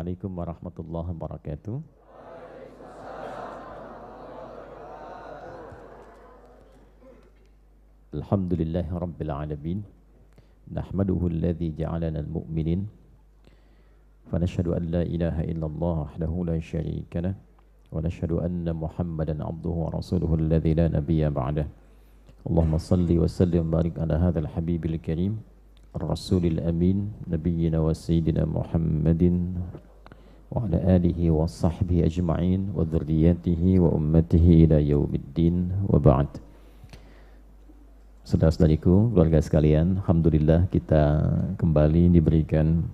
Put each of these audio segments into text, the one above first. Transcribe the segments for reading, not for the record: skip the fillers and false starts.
Assalamualaikum warahmatullahi wabarakatuh. Alhamdulillahi rabbil alamin. Nahmaduhu alladhi ja'alana al-mu'minin. Fanashhadu an la ilaha illallah wahdahu la syarika lah. Wa nashhadu anna Muhammadan abduhu wa rasuluhu alladhi la nabiyya ba'dah. Allahumma salli wa sallim wa barik ala hadzal habibil karim. Ar-Rasulil Amin, Nabiyyina wa Sayyidina Muhammadin wa ala alihi wa sahbihi ajma'in wa dhurriyyatihi wa ummatihi ila yaumiddin wa ba'd. Saudara-saudariku, keluarga sekalian, alhamdulillah kita kembali diberikan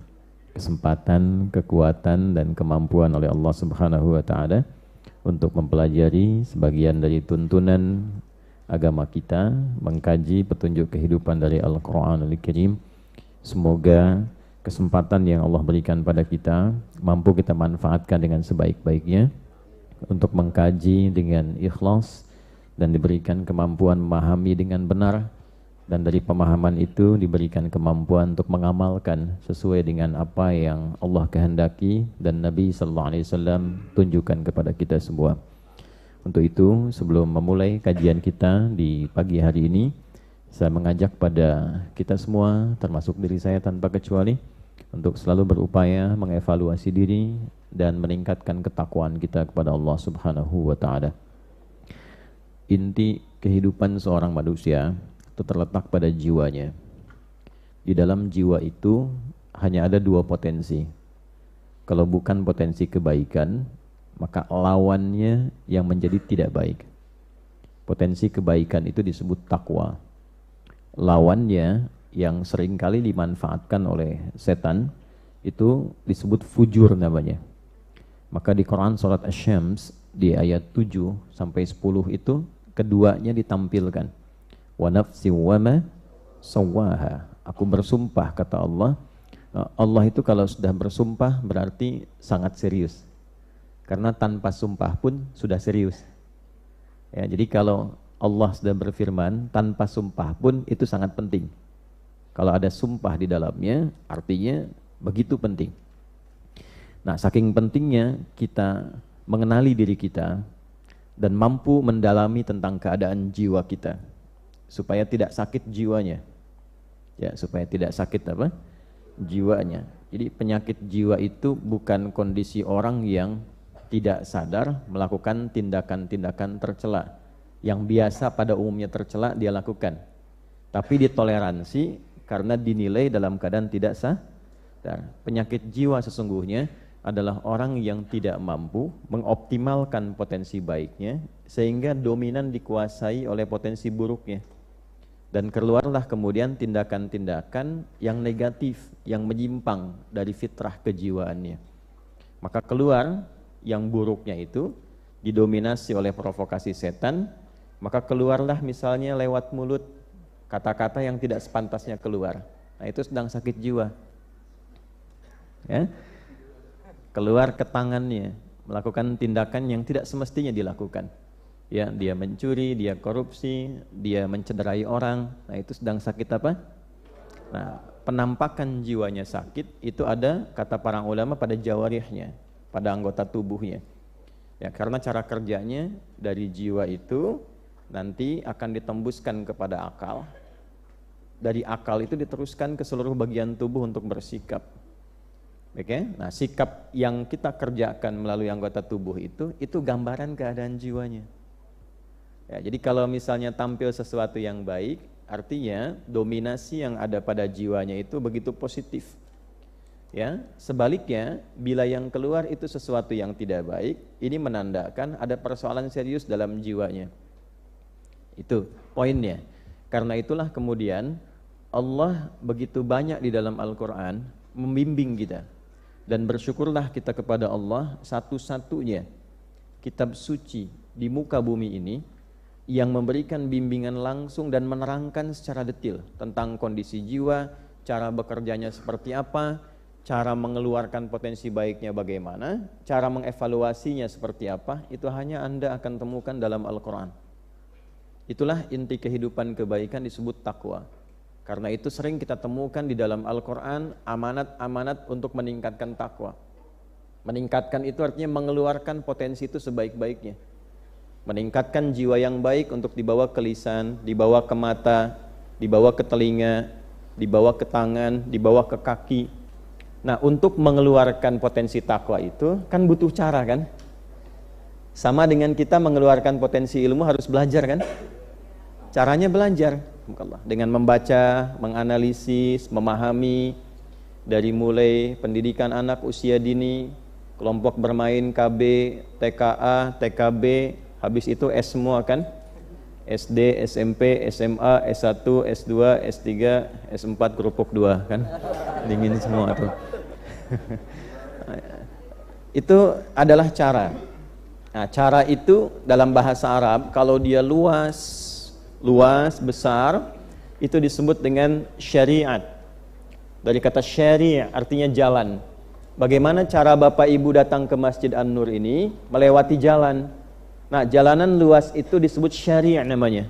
kesempatan, kekuatan dan kemampuan oleh Allah Subhanahu wa taala untuk mempelajari sebagian dari tuntunan agama kita, mengkaji petunjuk kehidupan dari Al-Qur'anul Karim. Semoga kesempatan yang Allah berikan pada kita mampu kita manfaatkan dengan sebaik-baiknya untuk mengkaji dengan ikhlas dan diberikan kemampuan memahami dengan benar, dan dari pemahaman itu diberikan kemampuan untuk mengamalkan sesuai dengan apa yang Allah kehendaki dan Nabi sallallahu alaihi wasallam tunjukkan kepada kita semua. Untuk itu, sebelum memulai kajian kita di pagi hari ini, saya mengajak pada kita semua, termasuk diri saya tanpa kecuali, untuk selalu berupaya mengevaluasi diri dan meningkatkan ketakwaan kita kepada Allah Subhanahu wa taala. Inti kehidupan seorang manusia itu terletak pada jiwanya. Di dalam jiwa itu hanya ada dua potensi. Kalau bukan potensi kebaikan, maka lawannya yang menjadi tidak baik. Potensi kebaikan itu disebut takwa. Lawannya yang seringkali dimanfaatkan oleh setan itu disebut fujur namanya. Maka di Quran surat Asy-Syams di ayat 7 sampai 10 itu keduanya ditampilkan. Wa nafsi wa ma sawwaha. Aku bersumpah, kata Allah. Allah itu kalau sudah bersumpah berarti sangat serius. Karena tanpa sumpah pun sudah serius. Ya, jadi kalau Allah sudah berfirman tanpa sumpah pun itu sangat penting. Kalau ada sumpah di dalamnya artinya begitu penting. Nah, saking pentingnya kita mengenali diri kita dan mampu mendalami tentang keadaan jiwa kita supaya tidak sakit jiwanya. Ya, supaya tidak sakit apa? Jiwanya. Jadi penyakit jiwa itu bukan kondisi orang yang tidak sadar melakukan tindakan-tindakan tercela yang biasa pada umumnya tercela dia lakukan, tapi ditoleransi karena dinilai dalam keadaan tidak sadar. Penyakit jiwa sesungguhnya adalah orang yang tidak mampu mengoptimalkan potensi baiknya sehingga dominan dikuasai oleh potensi buruknya, dan keluarlah kemudian tindakan-tindakan yang negatif yang menyimpang dari fitrah kejiwaannya. Maka keluar yang buruknya itu didominasi oleh provokasi setan, maka keluarlah misalnya lewat mulut kata-kata yang tidak sepantasnya keluar. Nah, itu sedang sakit jiwa. Ya. Keluar ke tangannya, melakukan tindakan yang tidak semestinya dilakukan. Ya, dia mencuri, dia korupsi, dia mencederai orang. Nah, itu sedang sakit apa? Nah, penampakan jiwanya sakit itu ada, kata para ulama, pada jawarihnya, pada anggota tubuhnya. Ya, karena cara kerjanya dari jiwa itu nanti akan ditembuskan kepada akal. Dari akal itu diteruskan ke seluruh bagian tubuh untuk bersikap. Oke? Nah, sikap yang kita kerjakan melalui anggota tubuh itu gambaran keadaan jiwanya. Ya, jadi kalau misalnya tampil sesuatu yang baik, artinya dominasi yang ada pada jiwanya itu begitu positif. Ya, sebaliknya bila yang keluar itu sesuatu yang tidak baik, ini menandakan ada persoalan serius dalam jiwanya. Itu poinnya. Karena itulah kemudian Allah begitu banyak di dalam Al-Quran membimbing kita. Dan bersyukurlah kita kepada Allah, satu-satunya kitab suci di muka bumi ini yang memberikan bimbingan langsung dan menerangkan secara detail tentang kondisi jiwa, cara bekerjanya seperti apa, cara mengeluarkan potensi baiknya bagaimana, cara mengevaluasinya seperti apa. Itu hanya Anda akan temukan dalam Al-Quran. Itulah inti kehidupan kebaikan disebut takwa. Karena itu sering kita temukan di dalam Al-Quran amanat-amanat untuk meningkatkan takwa. Meningkatkan itu artinya mengeluarkan potensi itu sebaik-baiknya. Meningkatkan jiwa yang baik untuk dibawa ke lisan, dibawa ke mata, dibawa ke telinga, dibawa ke tangan, dibawa ke kaki. Nah, untuk mengeluarkan potensi takwa itu kan butuh cara kan? Sama dengan kita mengeluarkan potensi ilmu harus belajar kan? Caranya belajar dengan membaca, menganalisis, memahami dari mulai pendidikan anak usia dini, kelompok bermain KB, TKA, TKB, habis itu S semua kan? SD, SMP, SMA, S1, S2, S3, S4, kerupuk 2 kan? Dingin semua tuh. Itu adalah cara. Nah, cara itu dalam bahasa Arab kalau dia luas, besar, itu disebut dengan syariat. Dari kata syari' artinya jalan. Bagaimana cara Bapak Ibu datang ke Masjid An-Nur ini? Melewati jalan. Nah, jalanan luas itu disebut syari' namanya.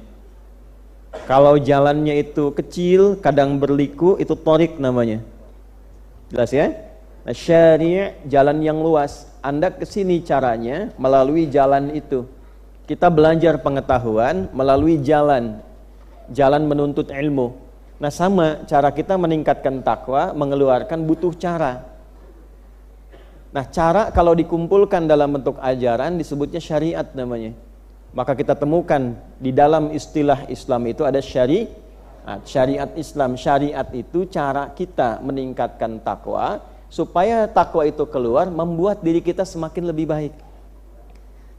Kalau jalannya itu kecil, kadang berliku, itu thoriq namanya. Jelas ya? Nah, syari' jalan yang luas. Anda kesini caranya melalui jalan itu. Kita belajar pengetahuan melalui jalan menuntut ilmu. Nah, sama cara kita meningkatkan takwa, mengeluarkan butuh cara. Nah, cara kalau dikumpulkan dalam bentuk ajaran disebutnya syariat namanya. Maka kita temukan di dalam istilah Islam itu ada syariat Islam. Syariat itu cara kita meningkatkan takwa supaya takwa itu keluar membuat diri kita semakin lebih baik.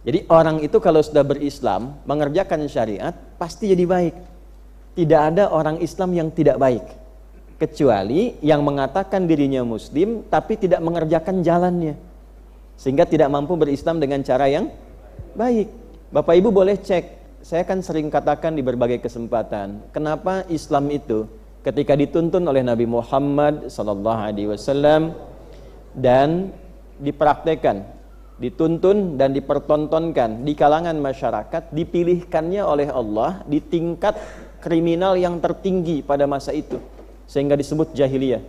Jadi orang itu kalau sudah berislam, mengerjakan syariat pasti jadi baik. Tidak ada orang Islam yang tidak baik, kecuali yang mengatakan dirinya muslim tapi tidak mengerjakan jalannya, sehingga tidak mampu berislam dengan cara yang baik. Bapak Ibu boleh cek, saya kan sering katakan di berbagai kesempatan, kenapa Islam itu ketika dituntun oleh Nabi Muhammad SAW dan dipraktekkan, dituntun dan dipertontonkan di kalangan masyarakat, dipilihkannya oleh Allah di tingkat kriminal yang tertinggi pada masa itu, sehingga disebut jahiliyah.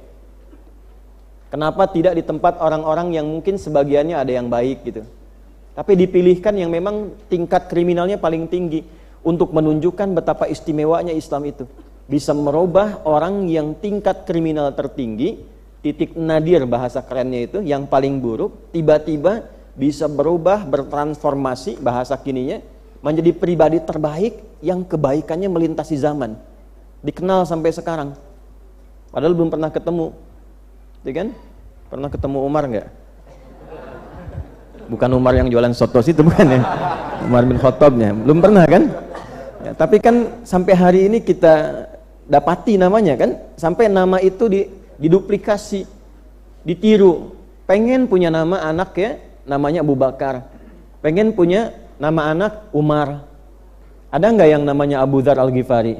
Kenapa tidak di tempat orang-orang yang mungkin sebagiannya ada yang baik gitu, tapi dipilihkan yang memang tingkat kriminalnya paling tinggi untuk menunjukkan betapa istimewanya Islam itu. Bisa merubah orang yang tingkat kriminal tertinggi, titik nadir bahasa kerennya itu, yang paling buruk, tiba-tiba bisa berubah, bertransformasi bahasa kininya, menjadi pribadi terbaik yang kebaikannya melintasi zaman. Dikenal sampai sekarang. Padahal belum pernah ketemu. Ya kan? Pernah ketemu Umar enggak? Bukan Umar yang jualan soto itu bukan ya. Umar bin Khattabnya. Belum pernah kan? Ya, tapi kan sampai hari ini kita dapati namanya kan, sampai nama itu diduplikasi, ditiru. Pengen punya nama anak ya, namanya Abu Bakar. Pengen punya nama anak Umar. Ada nggak yang namanya Abu Dzar Al-Ghifari?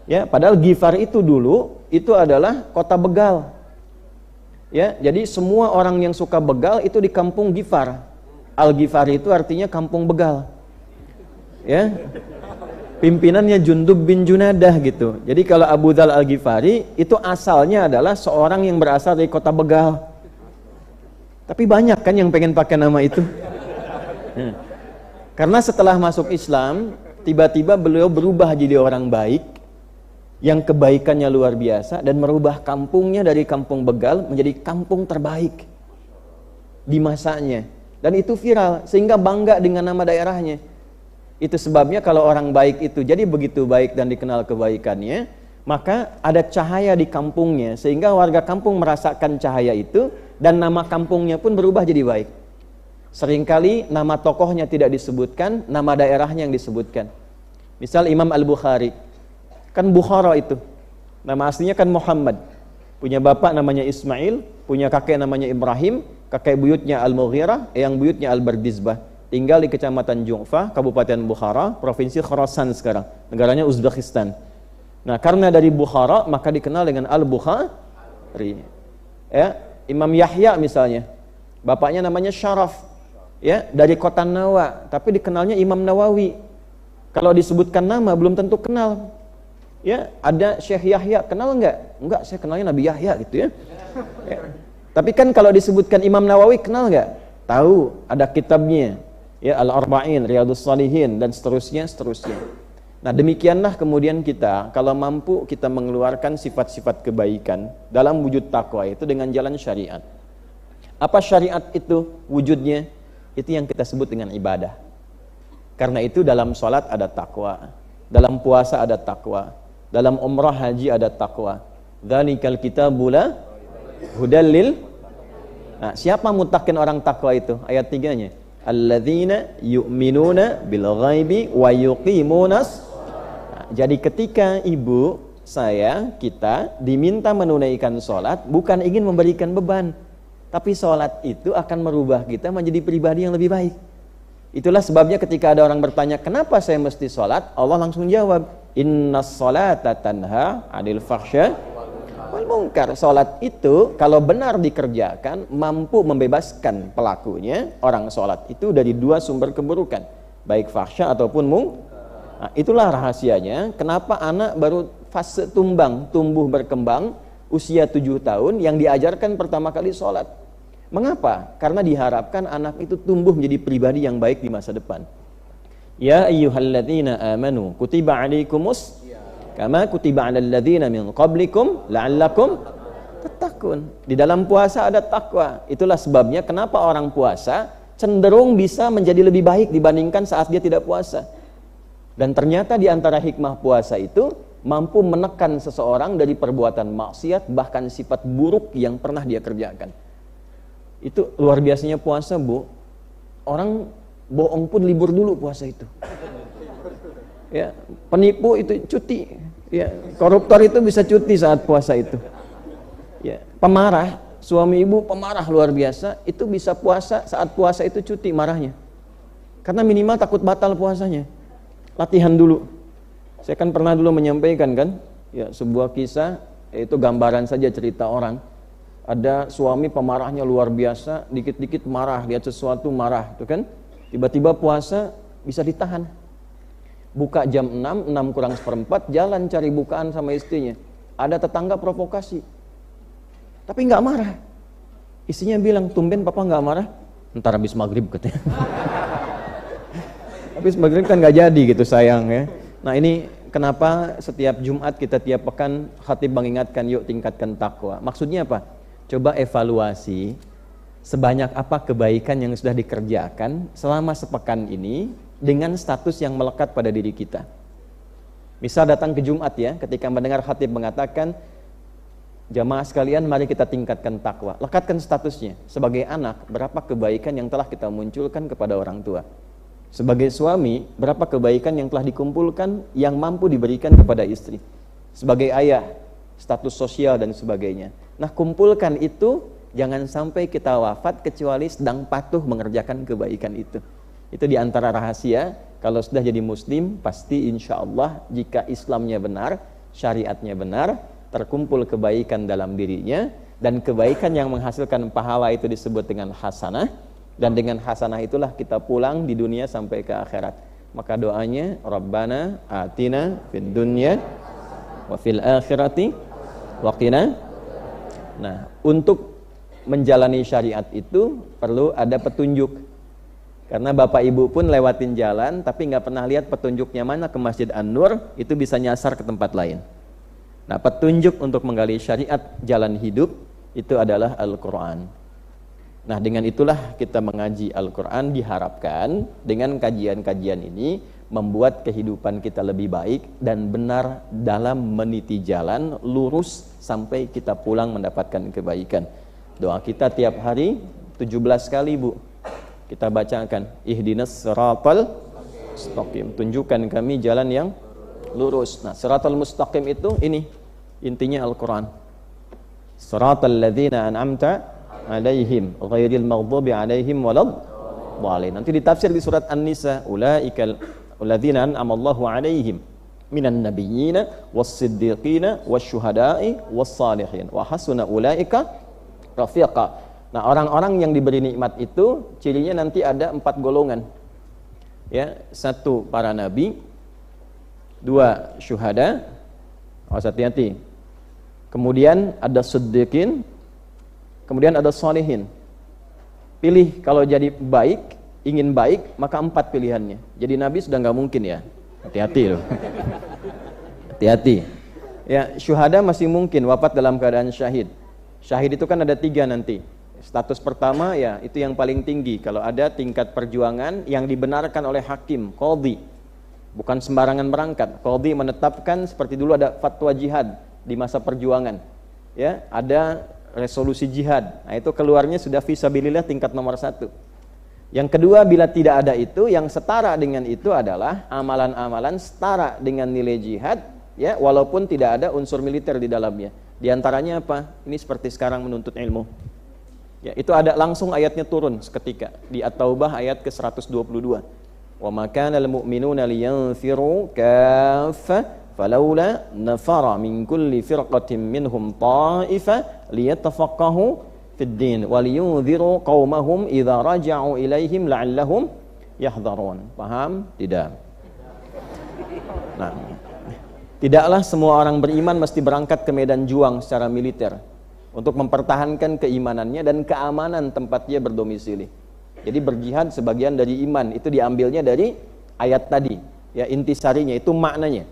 Ya, padahal Ghifar itu dulu itu adalah kota begal. Ya, jadi semua orang yang suka begal itu di kampung Ghifar. Al-Ghifari itu artinya kampung begal. Ya. Pimpinannya Jundub bin Junadah gitu. Jadi kalau Abu Dzar Al-Ghifari itu asalnya adalah seorang yang berasal dari kota begal. Tapi banyak kan yang pengen pakai nama itu. Karena setelah masuk Islam, tiba-tiba beliau berubah jadi orang baik, yang kebaikannya luar biasa, dan merubah kampungnya dari kampung begal menjadi kampung terbaik di masanya. Dan itu viral, sehingga bangga dengan nama daerahnya. Itu sebabnya kalau orang baik itu jadi begitu baik dan dikenal kebaikannya, maka ada cahaya di kampungnya, sehingga warga kampung merasakan cahaya itu, dan nama kampungnya pun berubah jadi baik. Seringkali nama tokohnya tidak disebutkan, nama daerahnya yang disebutkan. Misal Imam Al-Bukhari, kan Bukhara itu, nama aslinya kan Muhammad. Punya bapak namanya Ismail, punya kakek namanya Ibrahim, kakek buyutnya Al-Mughirah, yang buyutnya Al-Bardizbah. Tinggal di kecamatan Ju'fah, Kabupaten Bukhara, Provinsi Khorasan sekarang. Negaranya Uzbekistan. Nah, karena dari Bukhara, maka dikenal dengan Al-Bukhari. Ya, Imam Yahya misalnya, bapaknya namanya Syaraf. Ya, dari kota Nawa, tapi dikenalnya Imam Nawawi. Kalau disebutkan nama belum tentu kenal. Ya, ada Syekh Yahya, kenal enggak? Enggak, saya kenalnya Nabi Yahya gitu ya. Ya. Tapi kan kalau disebutkan Imam Nawawi, kenal nggak? Tahu, ada kitabnya, ya Al-Arba'in, Riyadhus Shalihin, dan seterusnya. Nah demikianlah kemudian kita, kalau mampu kita mengeluarkan sifat-sifat kebaikan dalam wujud takwa itu dengan jalan syariat. Apa syariat itu wujudnya? Itu yang kita sebut dengan ibadah. Karena itu dalam sholat ada takwa, dalam puasa ada takwa, dalam umrah haji ada takwa. Dzalikal kitabul la hudallil. Nah, siapa mutakin orang takwa itu? Ayat 3-nya. Alladzina yu'minuna bil ghaibi wa yuqimunas. Nah, jadi ketika ibu, saya, kita diminta menunaikan sholat, bukan ingin memberikan beban, tapi sholat itu akan merubah kita menjadi pribadi yang lebih baik. Itulah sebabnya ketika ada orang bertanya, kenapa saya mesti sholat? Allah langsung jawab, innas sholata tanha 'anil fahsya wal munkar. Sholat itu kalau benar dikerjakan mampu membebaskan pelakunya, orang sholat itu, dari dua sumber keburukan, baik fahsya ataupun munkar. Nah, itulah rahasianya kenapa anak baru fase tumbuh berkembang usia 7 tahun yang diajarkan pertama kali sholat. Mengapa? Karena diharapkan anak itu tumbuh menjadi pribadi yang baik di masa depan. Ya ayyuhalladzina amanu kutiba alaikumus kama kutiba alal ladzina min qablikum la'allakum tattaqun. Di dalam puasa ada takwa. Itulah sebabnya kenapa orang puasa cenderung bisa menjadi lebih baik dibandingkan saat dia tidak puasa. Dan ternyata di antara hikmah puasa itu mampu menekan seseorang dari perbuatan maksiat, bahkan sifat buruk yang pernah dia kerjakan. Itu luar biasanya puasa, Bu. Orang bohong pun libur dulu puasa itu. Ya, penipu itu cuti. Ya, koruptor itu bisa cuti saat puasa itu. Ya, pemarah, suami ibu pemarah luar biasa, itu bisa puasa, saat puasa itu cuti marahnya. Karena minimal takut batal puasanya. Latihan dulu. Saya kan pernah dulu menyampaikan kan, ya sebuah kisah, yaitu gambaran saja cerita orang. Ada suami pemarahnya luar biasa, dikit-dikit marah, lihat sesuatu marah, itu kan. Tiba-tiba puasa bisa ditahan. Buka jam 6 kurang seperempat, jalan cari bukaan sama istrinya. Ada tetangga provokasi. Tapi nggak marah. Istrinya bilang, tumben papa nggak marah? Ntar habis maghrib katanya. Habis maghrib kan nggak jadi gitu, sayang ya. Nah ini kenapa setiap Jumat kita tiap pekan khatib mengingatkan yuk tingkatkan takwa. Maksudnya apa? Coba evaluasi sebanyak apa kebaikan yang sudah dikerjakan selama sepekan ini dengan status yang melekat pada diri kita. Misal datang ke Jumat ya, ketika mendengar khatib mengatakan, jamaah sekalian mari kita tingkatkan takwa. Lekatkan statusnya. Sebagai anak, berapa kebaikan yang telah kita munculkan kepada orang tua. Sebagai suami, berapa kebaikan yang telah dikumpulkan yang mampu diberikan kepada istri. Sebagai ayah, status sosial dan sebagainya. Nah, kumpulkan itu, jangan sampai kita wafat kecuali sedang patuh mengerjakan kebaikan itu. Itu diantara rahasia, kalau sudah jadi muslim, pasti insya Allah jika Islamnya benar, syariatnya benar, terkumpul kebaikan dalam dirinya, dan kebaikan yang menghasilkan pahala itu disebut dengan hasanah, dan dengan hasanah itulah kita pulang di dunia sampai ke akhirat. Maka doanya, Rabbana atina fid dunya wa fil akhirati waqina. Nah, untuk menjalani syariat itu perlu ada petunjuk. Karena bapak ibu pun lewatin jalan tapi nggak pernah lihat petunjuknya mana ke Masjid An-Nur, itu bisa nyasar ke tempat lain. Nah, petunjuk untuk menggali syariat jalan hidup itu adalah Al-Quran. Nah, dengan itulah kita mengaji Al-Quran, diharapkan dengan kajian-kajian ini membuat kehidupan kita lebih baik dan benar dalam meniti jalan lurus sampai kita pulang mendapatkan kebaikan. Doa kita tiap hari 17 kali, Bu. Kita bacakan, ihdinas siratal mustaqim. Tunjukkan kami jalan yang lurus. Nah, siratal mustaqim itu ini intinya Al-Quran. Siratal ladzina an'amta alaihim ghairil maghdubi alaihim waladdallin. Nanti ditafsir di surat An-Nisa, ulaikal ladzina an'amallahu alaihim minan nabiyyina was-siddiqina wasyuhada'i was-salihin wa hasuna ulaika rafiqa. Nah, orang-orang yang diberi nikmat itu cirinya nanti ada 4 golongan. Ya, 1 para nabi, 2 syuhada. Awas hati-hati. Kemudian ada siddiqin, kemudian ada sholihin. Pilih kalau jadi baik, ingin baik, maka 4 pilihannya. Jadi Nabi sudah nggak mungkin ya. Hati-hati loh. Hati-hati. Ya, syuhada masih mungkin wafat dalam keadaan syahid. Syahid itu kan ada 3 nanti. Status pertama ya itu yang paling tinggi. Kalau ada tingkat perjuangan yang dibenarkan oleh hakim, qadhi. Bukan sembarangan berangkat. Qadhi menetapkan seperti dulu ada fatwa jihad di masa perjuangan. Ya, ada resolusi jihad. Nah, itu keluarnya sudah fisabilillah tingkat nomor 1. Yang kedua, bila tidak ada itu, yang setara dengan itu adalah amalan-amalan setara dengan nilai jihad, ya, walaupun tidak ada unsur militer di dalamnya. Di antaranya apa? Ini seperti sekarang menuntut ilmu. Ya, itu ada langsung ayatnya turun seketika di At-Taubah ayat ke-122. Wa ma kana al-mu'minuna liyanfiru kaffa falaula nafara min kulli firqatin minhum ta'ifa liyatafaqahu fid din wa liyunziru qaumahum idza raja'u ilaihim la'allahum yahdharun. Paham? Tidak. Nah, tidaklah semua orang beriman mesti berangkat ke medan juang secara militer untuk mempertahankan keimanannya dan keamanan tempat dia berdomisili. Jadi berjihad sebagian dari iman, itu diambilnya dari ayat tadi. Ya, intisarinya itu maknanya.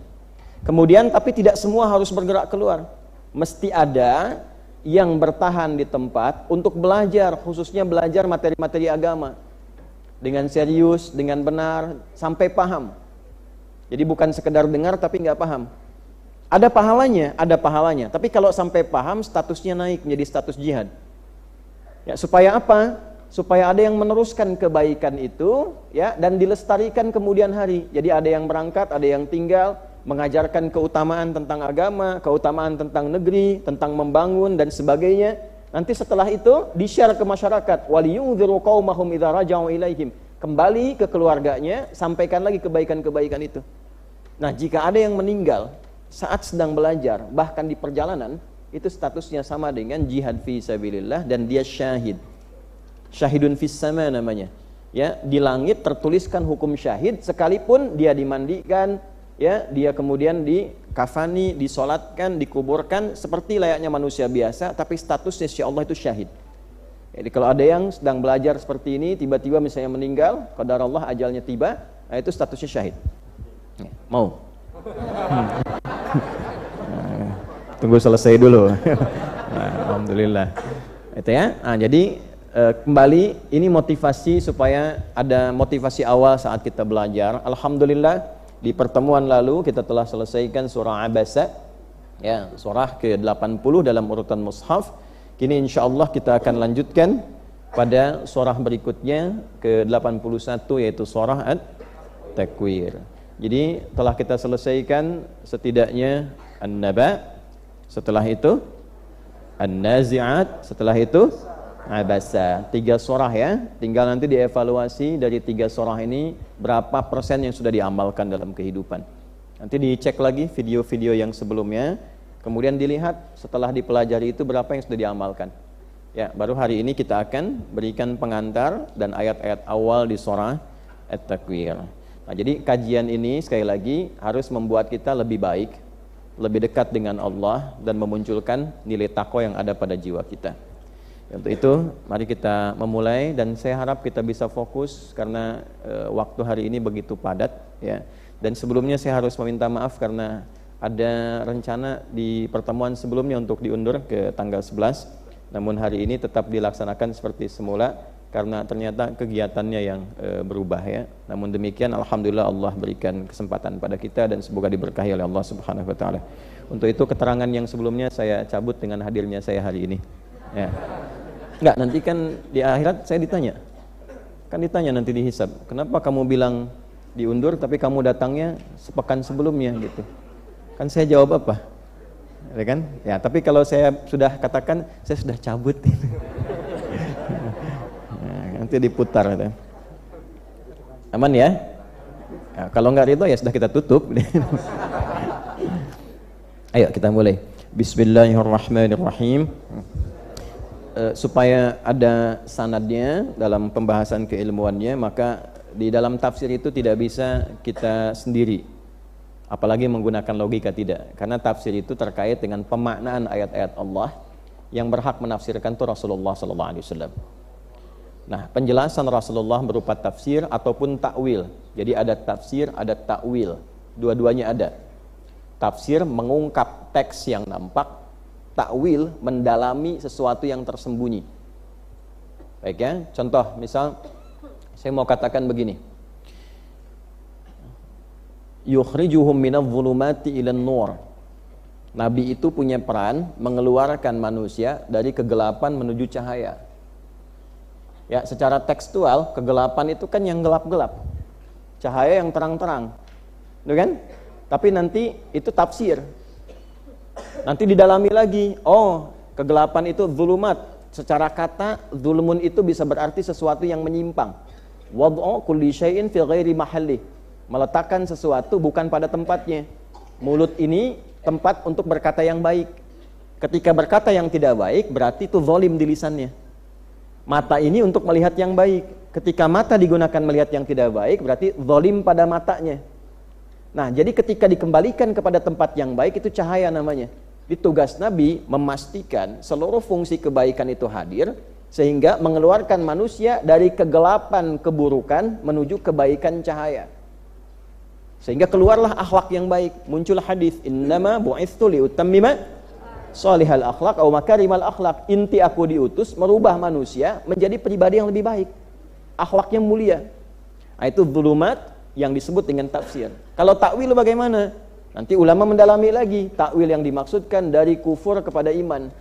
Kemudian tapi tidak semua harus bergerak keluar. Mesti ada yang bertahan di tempat untuk belajar, khususnya belajar materi-materi agama dengan serius, dengan benar, sampai paham. Jadi bukan sekedar dengar tapi nggak paham. Ada pahalanya. Tapi kalau sampai paham, statusnya naik menjadi status jihad. Ya, supaya apa? Supaya ada yang meneruskan kebaikan itu, ya, dan dilestarikan kemudian hari. Jadi ada yang berangkat, ada yang tinggal, mengajarkan keutamaan tentang agama, keutamaan tentang negeri, tentang membangun dan sebagainya. Nanti setelah itu di-share ke masyarakat. Waliyunziru qaumahum idza raja'u ilaihim. Kembali ke keluarganya, sampaikan lagi kebaikan-kebaikan itu. Nah, jika ada yang meninggal saat sedang belajar, bahkan di perjalanan, itu statusnya sama dengan jihad fi sabilillah dan dia syahid. Syahidun fis sama namanya. Ya, di langit tertuliskan hukum syahid sekalipun dia dimandikan, ya, dia kemudian dikafani, disolatkan, dikuburkan seperti layaknya manusia biasa, tapi statusnya insya Allah itu syahid. Jadi kalau ada yang sedang belajar seperti ini, tiba-tiba misalnya meninggal, qadarullah ajalnya tiba, nah itu statusnya syahid. Mau? Tunggu selesai dulu. Nah, alhamdulillah. Itu ya. Nah, jadi kembali ini motivasi supaya ada motivasi awal saat kita belajar. Alhamdulillah di pertemuan lalu kita telah selesaikan surah Abasa, ya, surah ke-80 dalam urutan mushaf. Kini insyaallah kita akan lanjutkan pada surah berikutnya ke-81 yaitu surah At-Takwir. Jadi telah kita selesaikan setidaknya An-Naba, setelah itu An-Nazi'at, setelah itu Abasa. 3 surah ya. Tinggal nanti dievaluasi dari 3 surah ini berapa persen yang sudah diamalkan dalam kehidupan. Nanti dicek lagi video-video yang sebelumnya, kemudian dilihat setelah dipelajari itu berapa yang sudah diamalkan. Ya, baru hari ini kita akan berikan pengantar dan ayat-ayat awal di surah At-Takwir. Nah, jadi kajian ini sekali lagi harus membuat kita lebih baik, lebih dekat dengan Allah dan memunculkan nilai takwa yang ada pada jiwa kita. Untuk itu, mari kita memulai dan saya harap kita bisa fokus karena waktu hari ini begitu padat, ya. Dan sebelumnya saya harus meminta maaf karena ada rencana di pertemuan sebelumnya untuk diundur ke tanggal 11. Namun hari ini tetap dilaksanakan seperti semula karena ternyata kegiatannya yang berubah, ya. Namun demikian alhamdulillah Allah berikan kesempatan pada kita dan semoga diberkahi oleh Allah Subhanahu wa taala. Untuk itu keterangan yang sebelumnya saya cabut dengan hadirnya saya hari ini. Ya. Enggak, nanti kan di akhirat saya ditanya. Kan ditanya nanti dihisab. Kenapa kamu bilang diundur tapi kamu datangnya sepekan sebelumnya gitu. Kan saya jawab apa? Ya kan? Ya, tapi kalau saya sudah katakan saya sudah cabut gitu. Nanti diputar gitu. Aman ya? Ya, kalau enggak itu ya sudah kita tutup. Ayo kita mulai. Bismillahirrahmanirrahim. Supaya ada sanadnya dalam pembahasan keilmuannya, maka di dalam tafsir itu tidak bisa kita sendiri, apalagi menggunakan logika, tidak. Karena tafsir itu terkait dengan pemaknaan ayat-ayat Allah Yang berhak menafsirkan itu Rasulullah sallallahu alaihi wasallam. Nah, penjelasan Rasulullah berupa tafsir ataupun takwil. Jadi ada tafsir, ada takwil. Dua-duanya ada. Tafsir mengungkap teks yang nampak, takwil mendalami sesuatu yang tersembunyi. Baik ya, contoh misal saya mau katakan begini. Yukhrijuhum minadh-dhulumati ilan nur. Nabi itu punya peran mengeluarkan manusia dari kegelapan menuju cahaya. Ya, secara tekstual, kegelapan itu kan yang gelap-gelap. Cahaya yang terang-terang. Betul kan? Tapi nanti itu tafsir. Nanti didalami lagi. Oh, kegelapan itu zulumat. Secara kata, zulmun itu bisa berarti sesuatu yang menyimpang. Wad'u kulli syai'in fi ghairi mahalli. Meletakkan sesuatu bukan pada tempatnya. Mulut ini tempat untuk berkata yang baik. Ketika berkata yang tidak baik, berarti itu zalim di lisannya. Mata ini untuk melihat yang baik. Ketika mata digunakan melihat yang tidak baik, berarti zalim pada matanya. Nah, jadi ketika dikembalikan kepada tempat yang baik, itu cahaya namanya. Di tugas Nabi memastikan seluruh fungsi kebaikan itu hadir, sehingga mengeluarkan manusia dari kegelapan keburukan menuju kebaikan cahaya. Sehingga keluarlah akhlak yang baik. Muncul hadis, innama bu'itsu liutammima salihal akhlak atau makarimal akhlak. Inti aku diutus merubah manusia menjadi pribadi yang lebih baik, akhlak yang mulia. Nah, itu zulumat yang disebut dengan tafsir. Kalau takwil bagaimana? Nanti ulama mendalami lagi. Takwil yang dimaksudkan dari kufur kepada iman.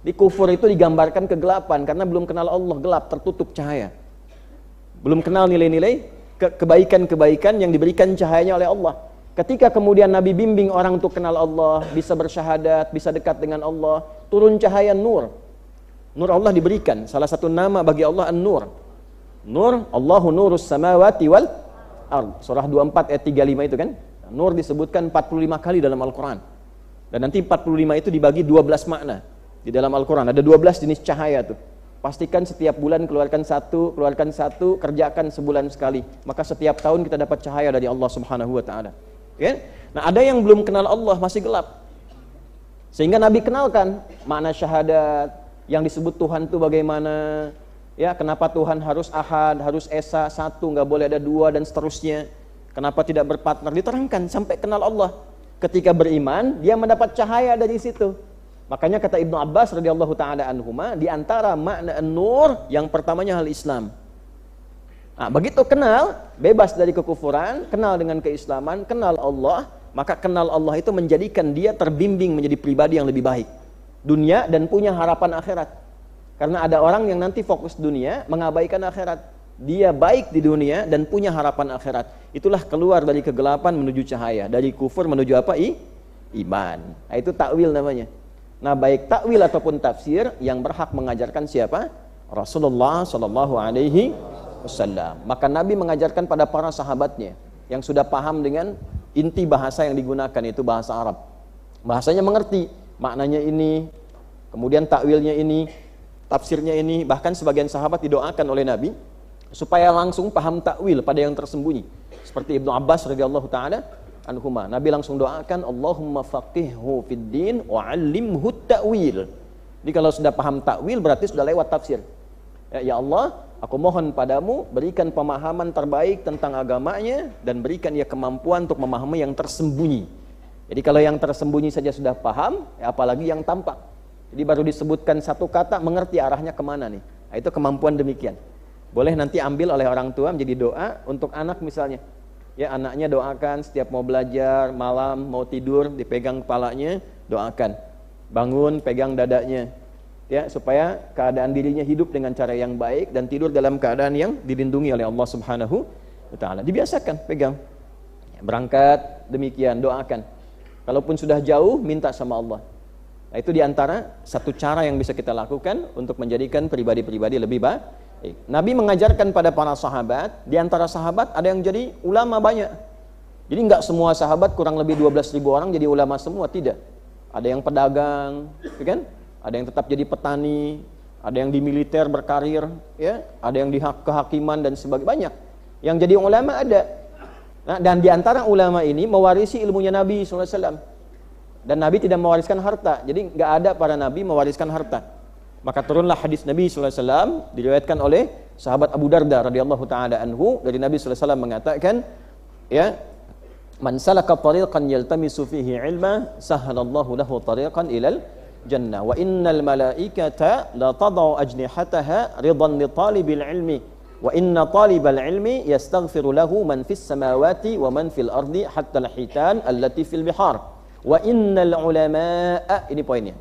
Di kufur itu digambarkan kegelapan karena belum kenal Allah, gelap, tertutup cahaya. Belum kenal nilai-nilai kebaikan-kebaikan yang diberikan cahayanya oleh Allah. Ketika kemudian Nabi bimbing orang untuk kenal Allah, bisa bersyahadat, bisa dekat dengan Allah, turun cahaya nur. Nur Allah diberikan. Salah satu nama bagi Allah An-Nur. Nur, Allahu nurus samawati wal ard. Surah 24 ayat 35 itu kan. Nur disebutkan 45 kali dalam Al-Quran. Dan nanti 45 itu dibagi 12 makna. Di dalam Al-Quran ada 12 jenis cahaya tuh. Pastikan setiap bulan keluarkan satu, kerjakan sebulan sekali. Maka setiap tahun kita dapat cahaya dari Allah Subhanahu wa taala. Ya? Nah, ada yang belum kenal Allah, masih gelap. Sehingga Nabi kenalkan makna syahadat, yang disebut Tuhan itu bagaimana, ya, kenapa Tuhan harus ahad, harus esa, satu, nggak boleh ada dua, dan seterusnya. Kenapa tidak berpartner, diterangkan sampai kenal Allah. Ketika beriman, dia mendapat cahaya dari situ. Makanya kata Ibnu Abbas radhiyallahu taala anhuma, di antara makna an-nur yang pertamanya hal Islam. Nah, begitu kenal, bebas dari kekufuran, kenal dengan keislaman, kenal Allah, maka kenal Allah itu menjadikan dia terbimbing menjadi pribadi yang lebih baik dunia dan punya harapan akhirat. Karena ada orang yang nanti fokus dunia, mengabaikan akhirat. Dia baik di dunia dan punya harapan akhirat. Itulah keluar dari kegelapan menuju cahaya, dari kufur menuju apa? Iman. Nah, itu takwil namanya. Nah, baik takwil ataupun tafsir yang berhak mengajarkan siapa? Rasulullah sallallahu alaihi wasallam. Maka Nabi mengajarkan pada para sahabatnya yang sudah paham dengan inti bahasa yang digunakan, itu bahasa Arab. Bahasanya mengerti, maknanya ini, kemudian takwilnya ini, tafsirnya ini. Bahkan sebagian sahabat didoakan oleh Nabi supaya langsung paham takwil pada yang tersembunyi. Seperti Ibnu Abbas radhiyallahu taala anhuma. Nabi langsung doakan, Allahumma faqihhu fid din wa 'allimhu ta'wil. Jadi kalau sudah paham takwil berarti sudah lewat tafsir. Ya Allah, aku mohon padamu berikan pemahaman terbaik tentang agamanya dan berikan ia kemampuan untuk memahami yang tersembunyi. Jadi kalau yang tersembunyi saja sudah paham, ya apalagi yang tampak. Jadi baru disebutkan satu kata, mengerti arahnya kemana nih. Nah, itu kemampuan demikian. Boleh nanti ambil oleh orang tua menjadi doa untuk anak misalnya. Ya, anaknya doakan setiap mau belajar, malam mau tidur, dipegang kepalanya, doakan. Bangun, pegang dadanya. Ya, supaya keadaan dirinya hidup dengan cara yang baik dan tidur dalam keadaan yang dilindungi oleh Allah Subhanahu wa taala. Dibiasakan pegang. Berangkat demikian, doakan. Kalaupun sudah jauh, minta sama Allah. Nah, itu diantara satu cara yang bisa kita lakukan untuk menjadikan pribadi-pribadi lebih baik. Nabi mengajarkan pada para sahabat, di antara sahabat ada yang jadi ulama banyak. Jadi enggak semua sahabat, kurang lebih 12.000 orang jadi ulama semua, tidak. Ada yang pedagang, kan? Ada yang tetap jadi petani, ada yang di militer berkarir, ya, ada yang di kehakiman dan sebagainya, banyak. Yang jadi ulama ada. Nah, dan di antara ulama ini mewarisi ilmunya Nabi SAW. Dan Nabi tidak mewariskan harta. Jadi nggak ada para nabi mewariskan harta. Maka turunlah hadis Nabi sallallahu alaihi wasallam diriwayatkan oleh sahabat Abu Darda radhiyallahu taala anhu dari Nabi sallallahu alaihi wasallam mengatakan, ya, man salaka tariqan yaltamisu fihi ilma sahhalallahu lahu tariqan ilal jannah wa innal malaikata la tadau ajnihataha ridan li talibil ilmi wa inna talibal ilmi yastaghfiru lahu man fis samawati wa man fil ardi hatta al-hitan allati fil bihar wa innal ulama'a, ini poinnya,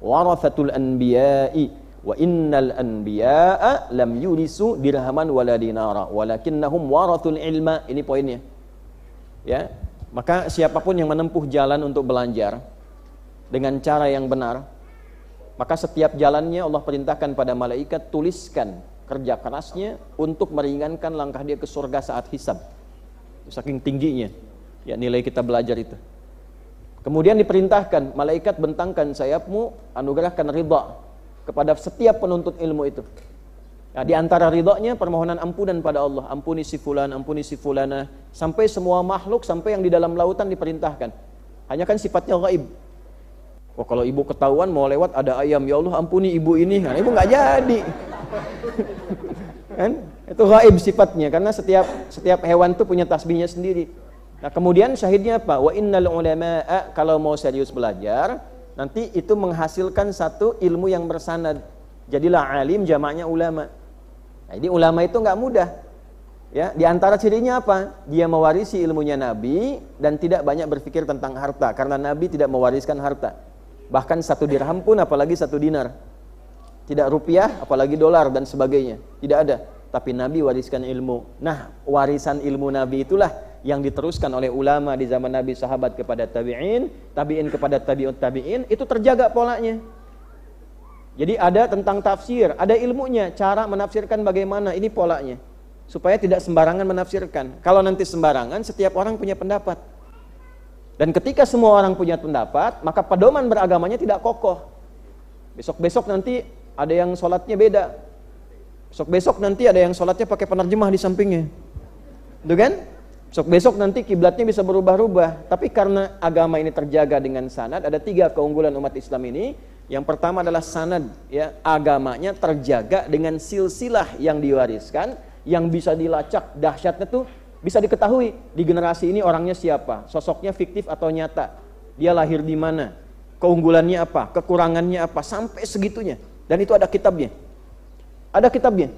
warathatul anbiya'i wa innal anbiya'a lam yurisu dirhaman wala dinara walakinnahum warathul ilma, ini poinnya. Ya, maka siapapun yang menempuh jalan untuk belajar dengan cara yang benar, maka setiap jalannya Allah perintahkan pada malaikat, tuliskan kerja kerasnya untuk meringankan langkah dia ke surga saat hisab. Saking tingginya ya nilai kita belajar itu. Kemudian diperintahkan, malaikat bentangkan sayapmu, anugerahkan ridha kepada setiap penuntut ilmu itu. Nah, di antara ridhanya permohonan ampunan pada Allah, ampuni si fulan, ampuni si fulana, sampai semua makhluk, sampai yang di dalam lautan diperintahkan. Hanya kan sifatnya gaib. Oh, kalau ibu ketahuan mau lewat ada ayam, ya Allah ampuni ibu ini, nah, ibu nggak jadi. Kan? Itu gaib sifatnya, karena setiap hewan itu punya tasbihnya sendiri. Nah, kemudian syahidnya apa? Wa innal ulama'a, kalau mau serius belajar, nanti itu menghasilkan satu ilmu yang bersanad. Jadilah alim, jamaknya ulama. Nah, jadi ulama itu nggak mudah. Ya, di antara cirinya apa? Dia mewarisi ilmunya Nabi dan tidak banyak berpikir tentang harta, karena Nabi tidak mewariskan harta. Bahkan 1 dirham pun, apalagi 1 dinar. Tidak rupiah, apalagi dolar dan sebagainya. Tidak ada. Tapi Nabi wariskan ilmu. Nah, warisan ilmu Nabi itulah yang diteruskan oleh ulama di zaman Nabi, sahabat kepada tabi'in, tabi'in kepada tabi'ut tabi'in, itu terjaga polanya. Jadi ada tentang tafsir, ada ilmunya, cara menafsirkan bagaimana, ini polanya. Supaya tidak sembarangan menafsirkan. Kalau nanti sembarangan, setiap orang punya pendapat. Dan ketika semua orang punya pendapat, maka pedoman beragamanya tidak kokoh. Besok-besok nanti ada yang sholatnya beda. Besok-besok nanti ada yang sholatnya pakai penerjemah di sampingnya. Itu kan? Besok-besok nanti kiblatnya bisa berubah-ubah. Tapi karena agama ini terjaga dengan sanad, ada 3 keunggulan umat Islam ini. Yang pertama adalah sanad, ya, agamanya terjaga dengan silsilah yang diwariskan, yang bisa dilacak, dahsyatnya tuh bisa diketahui di generasi ini orangnya siapa, sosoknya fiktif atau nyata, dia lahir di mana, keunggulannya apa, kekurangannya apa, sampai segitunya. Dan itu ada kitabnya. Ada kitabnya.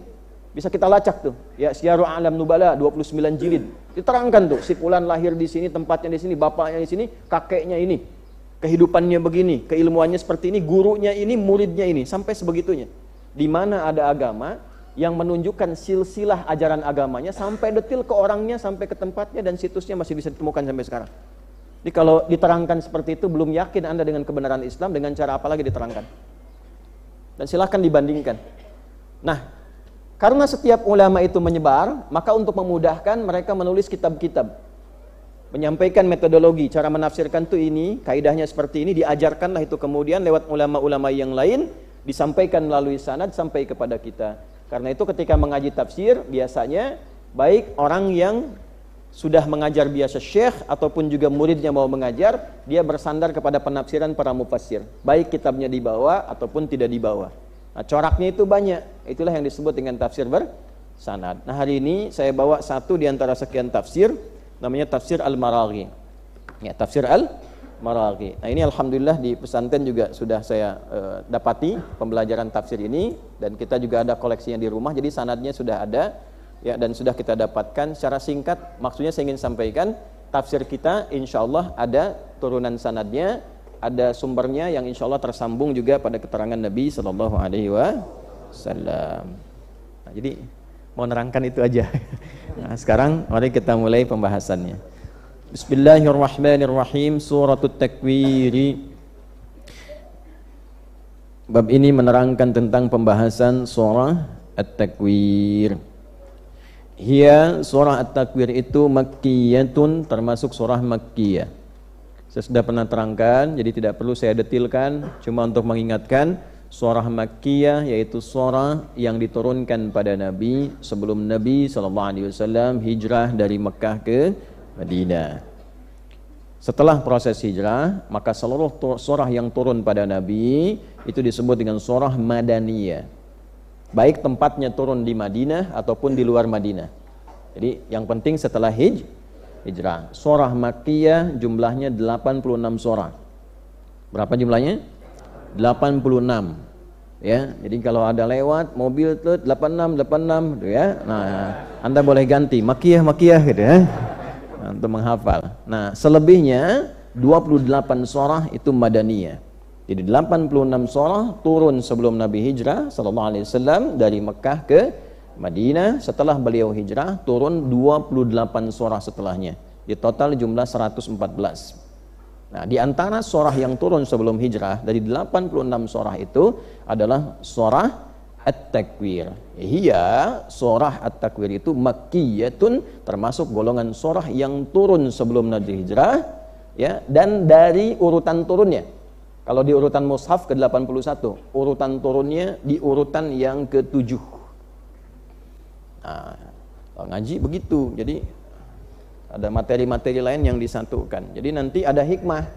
Bisa kita lacak tuh. Ya, Syiarul A'lam Nubala 29 jilid. Diterangkan tuh, si fulan lahir di sini, tempatnya di sini, bapaknya di sini, kakeknya ini, kehidupannya begini, keilmuannya seperti ini, gurunya ini, muridnya ini, sampai sebegitunya. Di mana ada agama yang menunjukkan silsilah ajaran agamanya sampai detil ke orangnya, sampai ke tempatnya, dan situsnya masih bisa ditemukan sampai sekarang. Jadi kalau diterangkan seperti itu, belum yakin Anda dengan kebenaran Islam, dengan cara apa lagi diterangkan? Dan silahkan dibandingkan. Nah, karena setiap ulama itu menyebar, maka untuk memudahkan mereka menulis kitab-kitab, menyampaikan metodologi, cara menafsirkan itu ini, kaidahnya seperti ini, diajarkanlah itu kemudian lewat ulama-ulama yang lain, disampaikan melalui sanad sampai kepada kita. Karena itu ketika mengaji tafsir, biasanya baik orang yang sudah mengajar biasa syekh ataupun juga muridnya mau mengajar, dia bersandar kepada penafsiran para mufassir, baik kitabnya dibawa ataupun tidak dibawa. Nah, coraknya itu banyak, itulah yang disebut dengan tafsir bersanad. Nah, hari ini saya bawa satu di antara sekian tafsir, namanya tafsir Al-Maraghi. Ya, tafsir Al-Maraghi. Nah, ini alhamdulillah di pesantren juga sudah saya dapati pembelajaran tafsir ini, dan kita juga ada koleksinya di rumah, jadi sanadnya sudah ada. Ya, dan sudah kita dapatkan secara singkat. Maksudnya saya ingin sampaikan, tafsir kita insya Allah ada turunan sanadnya, ada sumbernya yang insya Allah tersambung juga pada keterangan Nabi Sallallahu Alaihi Wasallam. Nah, jadi mau nerangkan itu aja. Nah, sekarang mari kita mulai pembahasannya. Bismillahirrahmanirrahim. Suratul Takwir. Bab ini menerangkan tentang pembahasan surah At-Takwir. Hiya, surah At-Takwir itu makkiyatun, termasuk surah makkiyah. Saya sudah pernah terangkan, jadi tidak perlu saya detilkan, cuma untuk mengingatkan, surah makkiyah yaitu surah yang diturunkan pada Nabi sebelum Nabi SAW hijrah dari Mekah ke Madinah. Setelah proses hijrah, maka seluruh surah yang turun pada Nabi itu disebut dengan surah Madaniyah. Baik tempatnya turun di Madinah ataupun di luar Madinah. Jadi yang penting setelah hijrah. Surah Makkiyah jumlahnya 86 surah. Berapa jumlahnya? 86. Ya, jadi kalau ada lewat mobil tuh 86 gitu ya. Nah, Anda boleh ganti Makkiyah gitu ya. Untuk menghafal. Nah, selebihnya 28 surah itu Madaniyah. Jadi 86 surah turun sebelum Nabi hijrah sallallahu alaihi wasallam dari Mekah ke Madinah. Setelah beliau hijrah turun 28 surah setelahnya. Di total jumlah 114. Nah, di antara surah yang turun sebelum hijrah dari 86 surah itu adalah surah At-Takwir. Iya, surah At-Takwir itu makkiyatun, termasuk golongan surah yang turun sebelum Nabi hijrah, ya, dan dari urutan turunnya. Kalau di urutan mushaf ke-81, urutan turunnya di urutan yang ke-7. Nah, ngaji begitu. Jadi ada materi-materi lain yang disatukan. Jadi nanti ada hikmah.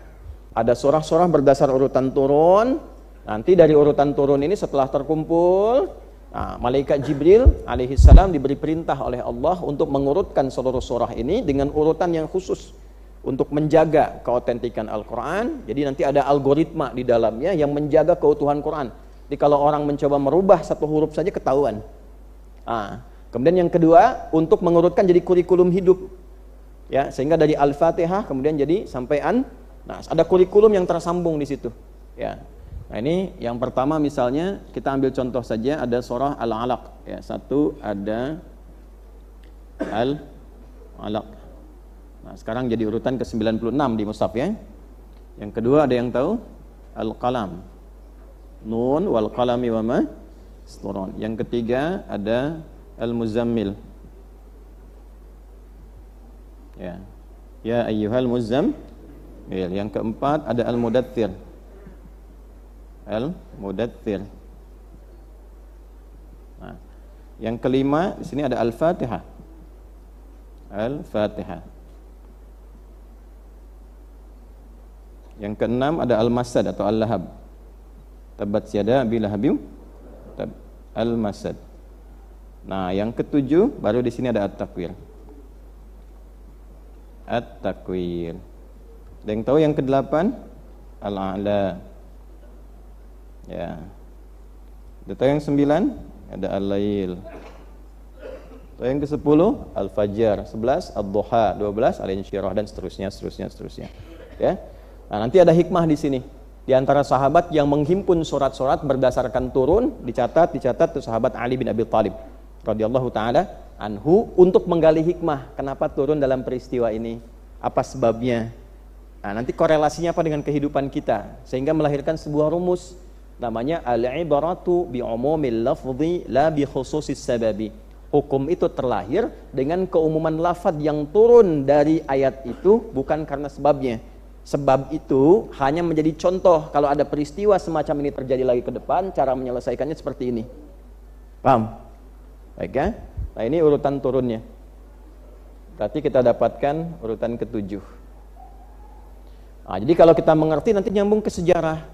Ada surah-surah berdasar urutan turun. Nanti dari urutan turun ini setelah terkumpul, nah, malaikat Jibril alaihissalam diberi perintah oleh Allah untuk mengurutkan seluruh surah ini dengan urutan yang khusus untuk menjaga keautentikan Al-Quran. Jadi nanti ada algoritma di dalamnya yang menjaga keutuhan Quran. Jadi kalau orang mencoba merubah satu huruf saja ketahuan. Nah, kemudian yang kedua, untuk mengurutkan jadi kurikulum hidup, ya, sehingga dari Al-Fatihah kemudian jadi sampai nah, ada kurikulum yang tersambung di situ, ya. Nah, ini yang pertama, misalnya kita ambil contoh saja, ada surah Al-Alaq, ya. Satu ada Al-Alaq. Nah, sekarang jadi urutan ke-96 di mushaf, ya. Yang kedua ada yang tahu? Al-Qalam. Nun wal qalami wa ma yasturun. Yang ketiga ada Al-Muzammil. Ya. Ya ayyuhal muzammil. Yang keempat ada Al-Mudaththir. Al-Mudaththir. Nah, yang kelima di sini ada Al-Fatihah. Al-Fatihah. Yang keenam ada Al-Masad atau Al-Lahab. Tabat yada abi lahabim Al-Masad. Nah, yang ketujuh baru di sini ada At-Takwir. At-Takwir. Ada yang tahu yang kedelapan? Al-A'la. Ya. Ada tahu yang 9? Ada Al-Lail. Tahu yang ke-10? Al-Fajr. 11 Ad-Duha. 12 Al-Insyirah, dan seterusnya. Ya. Nah, nanti ada hikmah di sini. Di antara sahabat yang menghimpun surat-surat berdasarkan turun, dicatat tuh sahabat Ali bin Abi Thalib radhiyallahu taala anhu, untuk menggali hikmah kenapa turun dalam peristiwa ini, apa sebabnya. Nah, nanti korelasinya apa dengan kehidupan kita, sehingga melahirkan sebuah rumus namanya al-ibaratu bi umumil lafzi la bi khususis sababi. Hukum itu terlahir dengan keumuman lafaz yang turun dari ayat itu, bukan karena sebabnya. Sebab itu hanya menjadi contoh kalau ada peristiwa semacam ini terjadi lagi ke depan, cara menyelesaikannya seperti ini. Paham? Baik, ya? Nah, ini urutan turunnya. Berarti kita dapatkan urutan ke-7. Nah, jadi kalau kita mengerti nanti nyambung ke sejarah.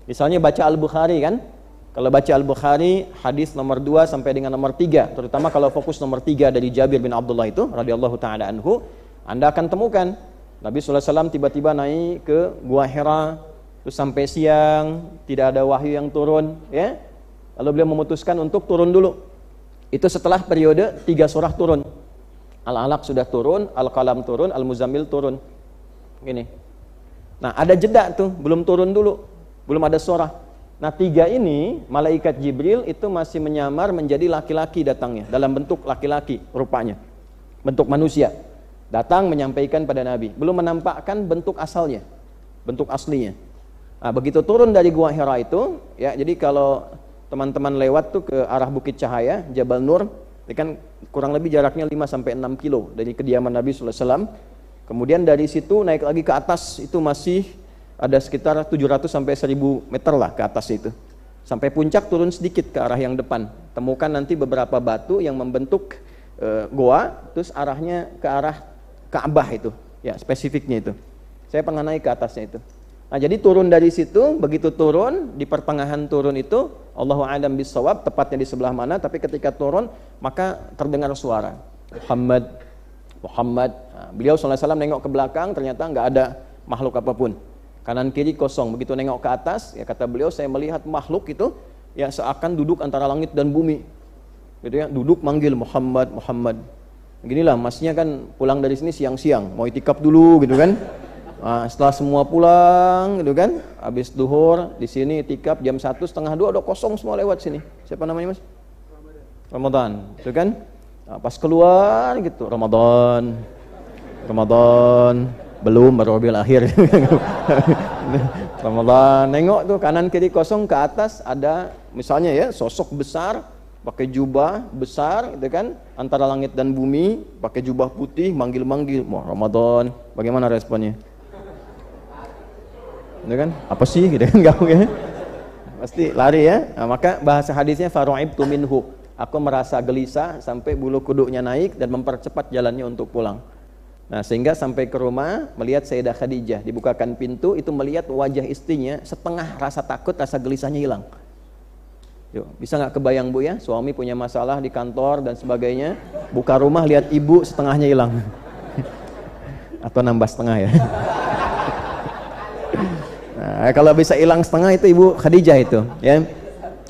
Misalnya baca Al-Bukhari, kan? Kalau baca Al-Bukhari, hadis nomor 2 sampai dengan nomor 3, terutama kalau fokus nomor 3 dari Jabir bin Abdullah itu radhiyallahu taala anhu, Anda akan temukan Nabi SAW tiba-tiba naik ke Gua Hira, terus sampai siang tidak ada wahyu yang turun, ya. Lalu beliau memutuskan untuk turun dulu. Itu setelah periode 3 surah turun. Al-Alaq sudah turun, Al-Qalam turun, Al-Muzammil turun. Gini. Nah, ada jeda tuh, belum turun dulu. Belum ada surah. Nah, 3 ini malaikat Jibril itu masih menyamar menjadi laki-laki datangnya, dalam bentuk laki-laki rupanya, bentuk manusia, datang menyampaikan pada Nabi, belum menampakkan bentuk asalnya, bentuk aslinya. Nah, begitu turun dari Gua Hira itu, ya, jadi kalau teman-teman lewat tuh ke arah Bukit Cahaya, Jabal Nur, ini kan kurang lebih jaraknya 5-6 kilo dari kediaman Nabi SAW. Kemudian dari situ naik lagi ke atas, itu masih ada sekitar 700-1000 meter lah ke atas itu. Sampai puncak turun sedikit ke arah yang depan. Temukan nanti beberapa batu yang membentuk goa, terus arahnya ke arah Ka'bah itu, ya, spesifiknya itu. Saya pernah naik ke atasnya itu. Nah, jadi turun dari situ, begitu turun, di pertengahan turun itu, Allahu a'lam bissawab, tepatnya di sebelah mana, tapi ketika turun, maka terdengar suara, Muhammad, Muhammad. Nah, beliau SAW nengok ke belakang, ternyata nggak ada makhluk apapun. Kanan kiri kosong. Begitu nengok ke atas, ya kata beliau, saya melihat makhluk itu, ya seakan duduk antara langit dan bumi. Gitu ya, duduk manggil Muhammad, Muhammad. Beginilah, masnya kan pulang dari sini siang-siang, mau itikaf dulu gitu kan. Nah, setelah semua pulang gitu kan, habis duhur di sini itikaf jam 1:30 udah kosong semua lewat sini. Siapa namanya Mas? Ramadan, gitu kan? Nah, pas keluar gitu, Ramadan belum, baru Rabiul Akhir. Ramadan, nengok tuh kanan kiri kosong, ke atas ada misalnya ya sosok besar pakai jubah besar gitu kan, antara langit dan bumi, pakai jubah putih, manggil-manggil, "Wah, Ramadan." Bagaimana responnya? Itu kan, apa sih gitu kan, enggak mungkin. Pasti lari ya. Nah, maka bahasa hadisnya faru'ibtu minhu. Aku merasa gelisah sampai bulu kuduknya naik dan mempercepat jalannya untuk pulang. Nah, sehingga sampai ke rumah melihat Sayyidah Khadijah, dibukakan pintu, itu melihat wajah istrinya setengah rasa takut, rasa gelisahnya hilang. Yuk, bisa nggak kebayang Bu ya, suami punya masalah di kantor dan sebagainya, buka rumah lihat ibu setengahnya hilang. Atau nambah setengah ya. Nah, kalau bisa hilang setengah itu Ibu Khadijah itu, ya.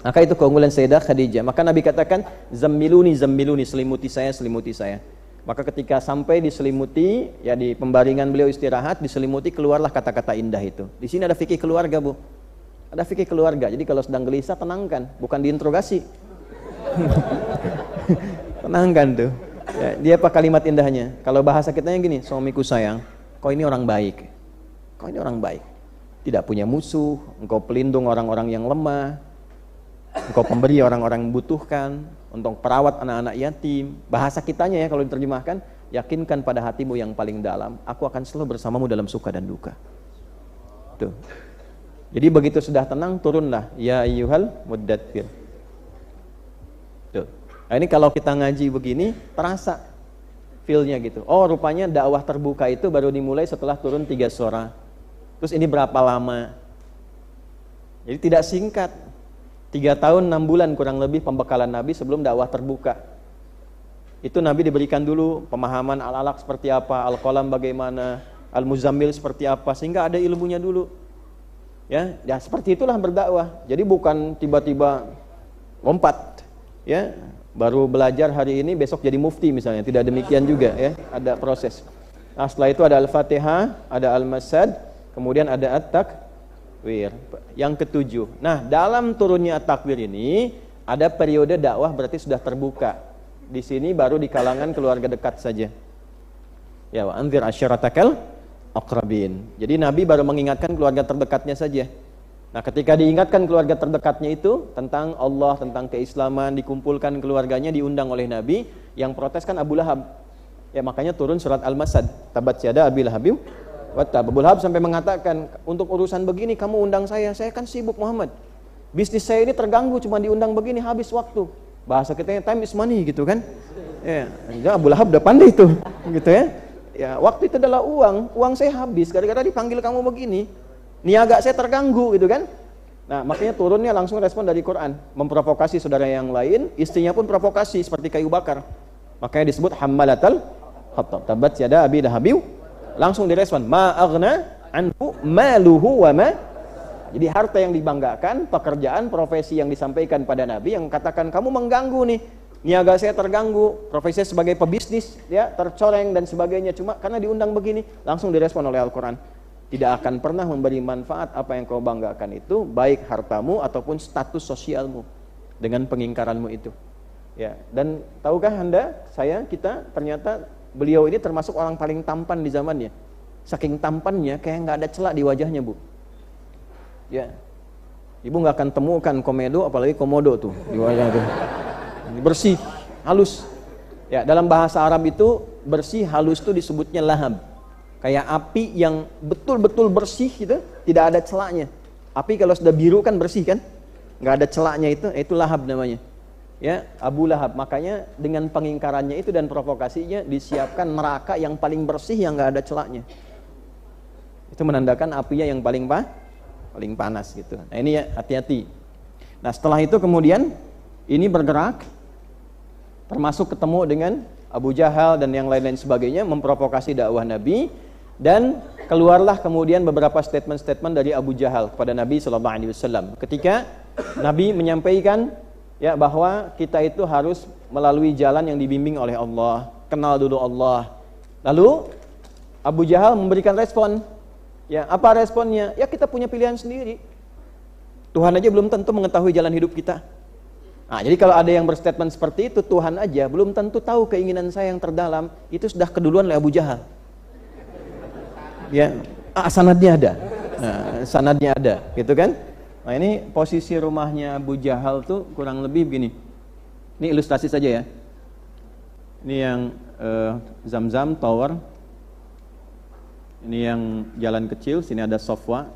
Maka itu keunggulan Sayyidah Khadijah. Maka Nabi katakan, "Zammiluni, zammiluni, selimuti saya, selimuti saya." Maka ketika sampai diselimuti, ya di pembaringan beliau istirahat, diselimuti, keluarlah kata-kata indah itu. Di sini ada fikih keluarga, Bu. Ada fikih keluarga. Jadi kalau sedang gelisah, tenangkan, bukan diinterogasi. Tenangkan tuh. Ya, dia apa kalimat indahnya? Kalau bahasa kitanya gini, "Suamiku sayang, kau ini orang baik. Kau ini orang baik. Tidak punya musuh, engkau pelindung orang-orang yang lemah, engkau pemberi orang-orang yang membutuhkan, untuk perawat anak-anak yatim." Bahasa kitanya ya kalau diterjemahkan, "Yakinkan pada hatimu yang paling dalam, aku akan selalu bersamamu dalam suka dan duka." Tuh. Jadi begitu sudah tenang, turunlah, "Ya ayyuhal muddatsir." Tuh. Nah, ini kalau kita ngaji begini, terasa feel-nya gitu. Oh, rupanya dakwah terbuka itu baru dimulai setelah turun 3 surah. Terus ini berapa lama? Jadi tidak singkat. 3 tahun 6 bulan kurang lebih pembekalan Nabi sebelum dakwah terbuka. Itu Nabi diberikan dulu pemahaman al-alaq seperti apa, al-qalam bagaimana, al-muzammil seperti apa, sehingga ada ilmunya dulu. Ya, seperti itulah berdakwah. Jadi bukan tiba-tiba lompat, ya. Baru belajar hari ini besok jadi mufti misalnya, tidak demikian juga ya, ada proses. Nah, setelah itu ada al-Fatihah, ada al-Masad, kemudian ada at-takwir. Yang ke-7. Nah, dalam turunnya at-takwir ini ada periode dakwah berarti sudah terbuka. Di sini baru di kalangan keluarga dekat saja. Ya, wa anzir asyiratakal aqrabin. Jadi Nabi baru mengingatkan keluarga terdekatnya saja. Nah, ketika diingatkan keluarga terdekatnya itu tentang Allah, tentang keislaman, dikumpulkan keluarganya, diundang oleh Nabi, yang protes kan Abu Lahab. Ya, makanya turun surat Al-Masad. Tabat yada Abi Lahabim wa tab. Abu Lahab sampai mengatakan, "Untuk urusan begini kamu undang saya kan sibuk Muhammad. Bisnis saya ini terganggu, cuma diundang begini habis waktu." Bahasa kita time is money gitu kan. Ya, Abu Lahab udah pandai itu, gitu ya. Ya, waktu itu adalah uang saya habis gara-gara dipanggil kamu begini. Niaga saya terganggu gitu kan. Nah, makanya turunnya langsung respon dari Quran, memprovokasi saudara yang lain, istrinya pun provokasi seperti kayu bakar. Makanya disebut hammalatal hatab. Tabat yada Abi Lahabim. Langsung direspon, "Ma aghna anhu maluhu wa ma." Jadi harta yang dibanggakan, pekerjaan, profesi yang disampaikan pada Nabi yang katakan kamu mengganggu nih. Niaga saya terganggu, profesi sebagai pebisnis ya tercoreng dan sebagainya, cuma karena diundang begini, langsung direspon oleh Al-Qur'an. Tidak akan pernah memberi manfaat apa yang kau banggakan itu, baik hartamu ataupun status sosialmu dengan pengingkaranmu itu. Ya, dan tahukah Anda, kita ternyata beliau ini termasuk orang paling tampan di zamannya. Saking tampannya kayak nggak ada celak di wajahnya, Bu. Ya. Ibu nggak akan temukan komedo apalagi komodo tuh di wajah tuh. Bersih, halus. Ya, dalam bahasa Arab itu bersih, halus itu disebutnya lahab. Kayak api yang betul-betul bersih gitu, tidak ada celaknya. Api kalau sudah biru kan bersih kan? Nggak ada celaknya itu lahab namanya. Ya, Abu Lahab. Makanya dengan pengingkarannya itu dan provokasinya disiapkan neraka yang paling bersih yang nggak ada celaknya. Itu menandakan apinya yang paling panas gitu. Nah ini ya, hati-hati. Nah setelah itu kemudian ini bergerak, termasuk ketemu dengan Abu Jahal dan yang lain-lain sebagainya, memprovokasi dakwah Nabi, dan keluarlah kemudian beberapa statement-statement dari Abu Jahal kepada Nabi SAW. Ketika Nabi menyampaikan ya bahwa kita itu harus melalui jalan yang dibimbing oleh Allah, kenal dulu Allah. Lalu Abu Jahal memberikan respon. Ya, apa responnya? Ya kita punya pilihan sendiri. Tuhan aja belum tentu mengetahui jalan hidup kita. Nah, jadi kalau ada yang berstatement seperti itu, Tuhan aja belum tentu tahu keinginan saya yang terdalam, itu sudah keduluan oleh Abu Jahal. Ya, sanadnya ada. Nah, sanadnya ada, gitu kan? Nah, ini posisi rumahnya Abu Jahal tuh kurang lebih begini. Ini ilustrasi saja ya. Ini yang Zamzam Tower. Ini yang jalan kecil, sini ada Sofwa.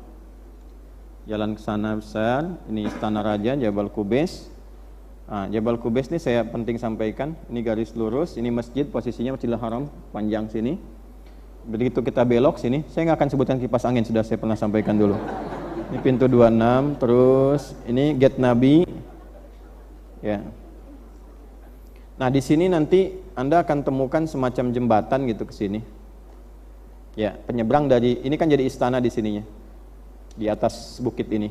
Jalan ke sana besar, ini Istana Raja, Jabal Qubais. Nah, Jabal Qubais ini saya penting sampaikan, ini garis lurus, ini masjid, posisinya Masjidil Haram, panjang sini. Begitu kita belok sini, saya nggak akan sebutkan kipas angin, sudah saya pernah sampaikan dulu. Ini pintu 26, terus ini gate Nabi. Ya. Nah, di sini nanti Anda akan temukan semacam jembatan gitu ke sini. Ya, penyeberang dari ini kan jadi istana di sininya. Di atas bukit ini.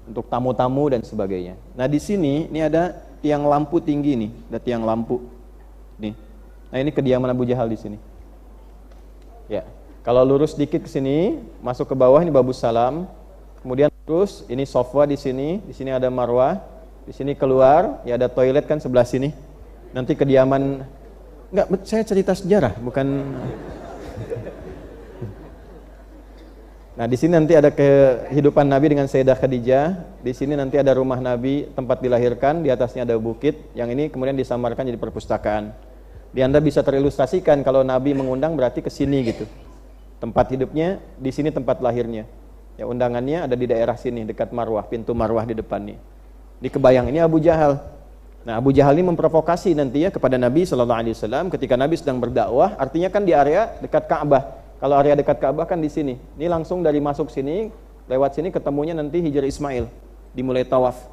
Untuk tamu-tamu dan sebagainya. Nah, di sini ini ada tiang lampu tinggi nih, ada tiang lampu. Nih. Nah, ini kediaman Abu Jahal di sini. Ya. Kalau lurus dikit ke sini, masuk ke bawah ini Babus Salam. Kemudian terus ini Sofwa di sini ada Marwah. Di sini keluar, ya ada toilet kan sebelah sini. Nanti kediaman, enggak, saya cerita sejarah, bukan. Nah, di sini nanti ada kehidupan Nabi dengan Sayyidah Khadijah. Di sini nanti ada rumah Nabi, tempat dilahirkan, di atasnya ada bukit. Yang ini kemudian disamarkan jadi perpustakaan. Di Anda bisa terilustrasikan kalau Nabi mengundang berarti ke sini gitu. Tempat hidupnya, di sini tempat lahirnya. Ya, undangannya ada di daerah sini, dekat Marwah, pintu Marwah di depan nih. Di kebayang ini Abu Jahal. Nah, Abu Jahal ini memprovokasi nanti ya kepada Nabi SAW ketika Nabi sedang berdakwah, artinya kan di area dekat Ka'bah. Kalau area dekat Ka'bah kan di sini. Ini langsung dari masuk sini, lewat sini ketemunya nanti Hijr Ismail, dimulai tawaf.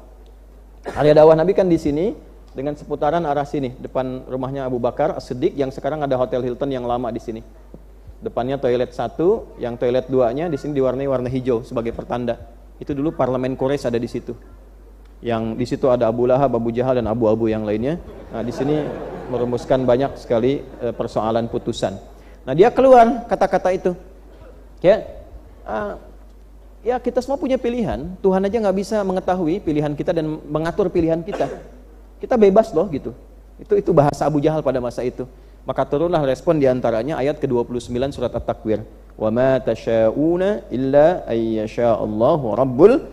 Area dakwah Nabi kan di sini dengan seputaran arah sini, depan rumahnya Abu Bakar As-Siddiq yang sekarang ada Hotel Hilton yang lama di sini. Depannya toilet 1, yang toilet 2-nya di sini diwarnai warna hijau sebagai pertanda. Itu dulu parlemen Quraisy ada di situ. Yang di situ ada Abu Lahab, Abu Jahal dan Abu yang lainnya. Nah, di sini merumuskan banyak sekali persoalan putusan. Nah, dia keluar kata-kata itu. Ya, ya kita semua punya pilihan. Tuhan aja nggak bisa mengetahui pilihan kita dan mengatur pilihan kita. Kita bebas loh gitu. Itu bahasa Abu Jahal pada masa itu. Maka turunlah respon diantaranya ayat ke-29 surat At-Takwir. Wa ma tasyauna illa ayyasha'allahu rabbul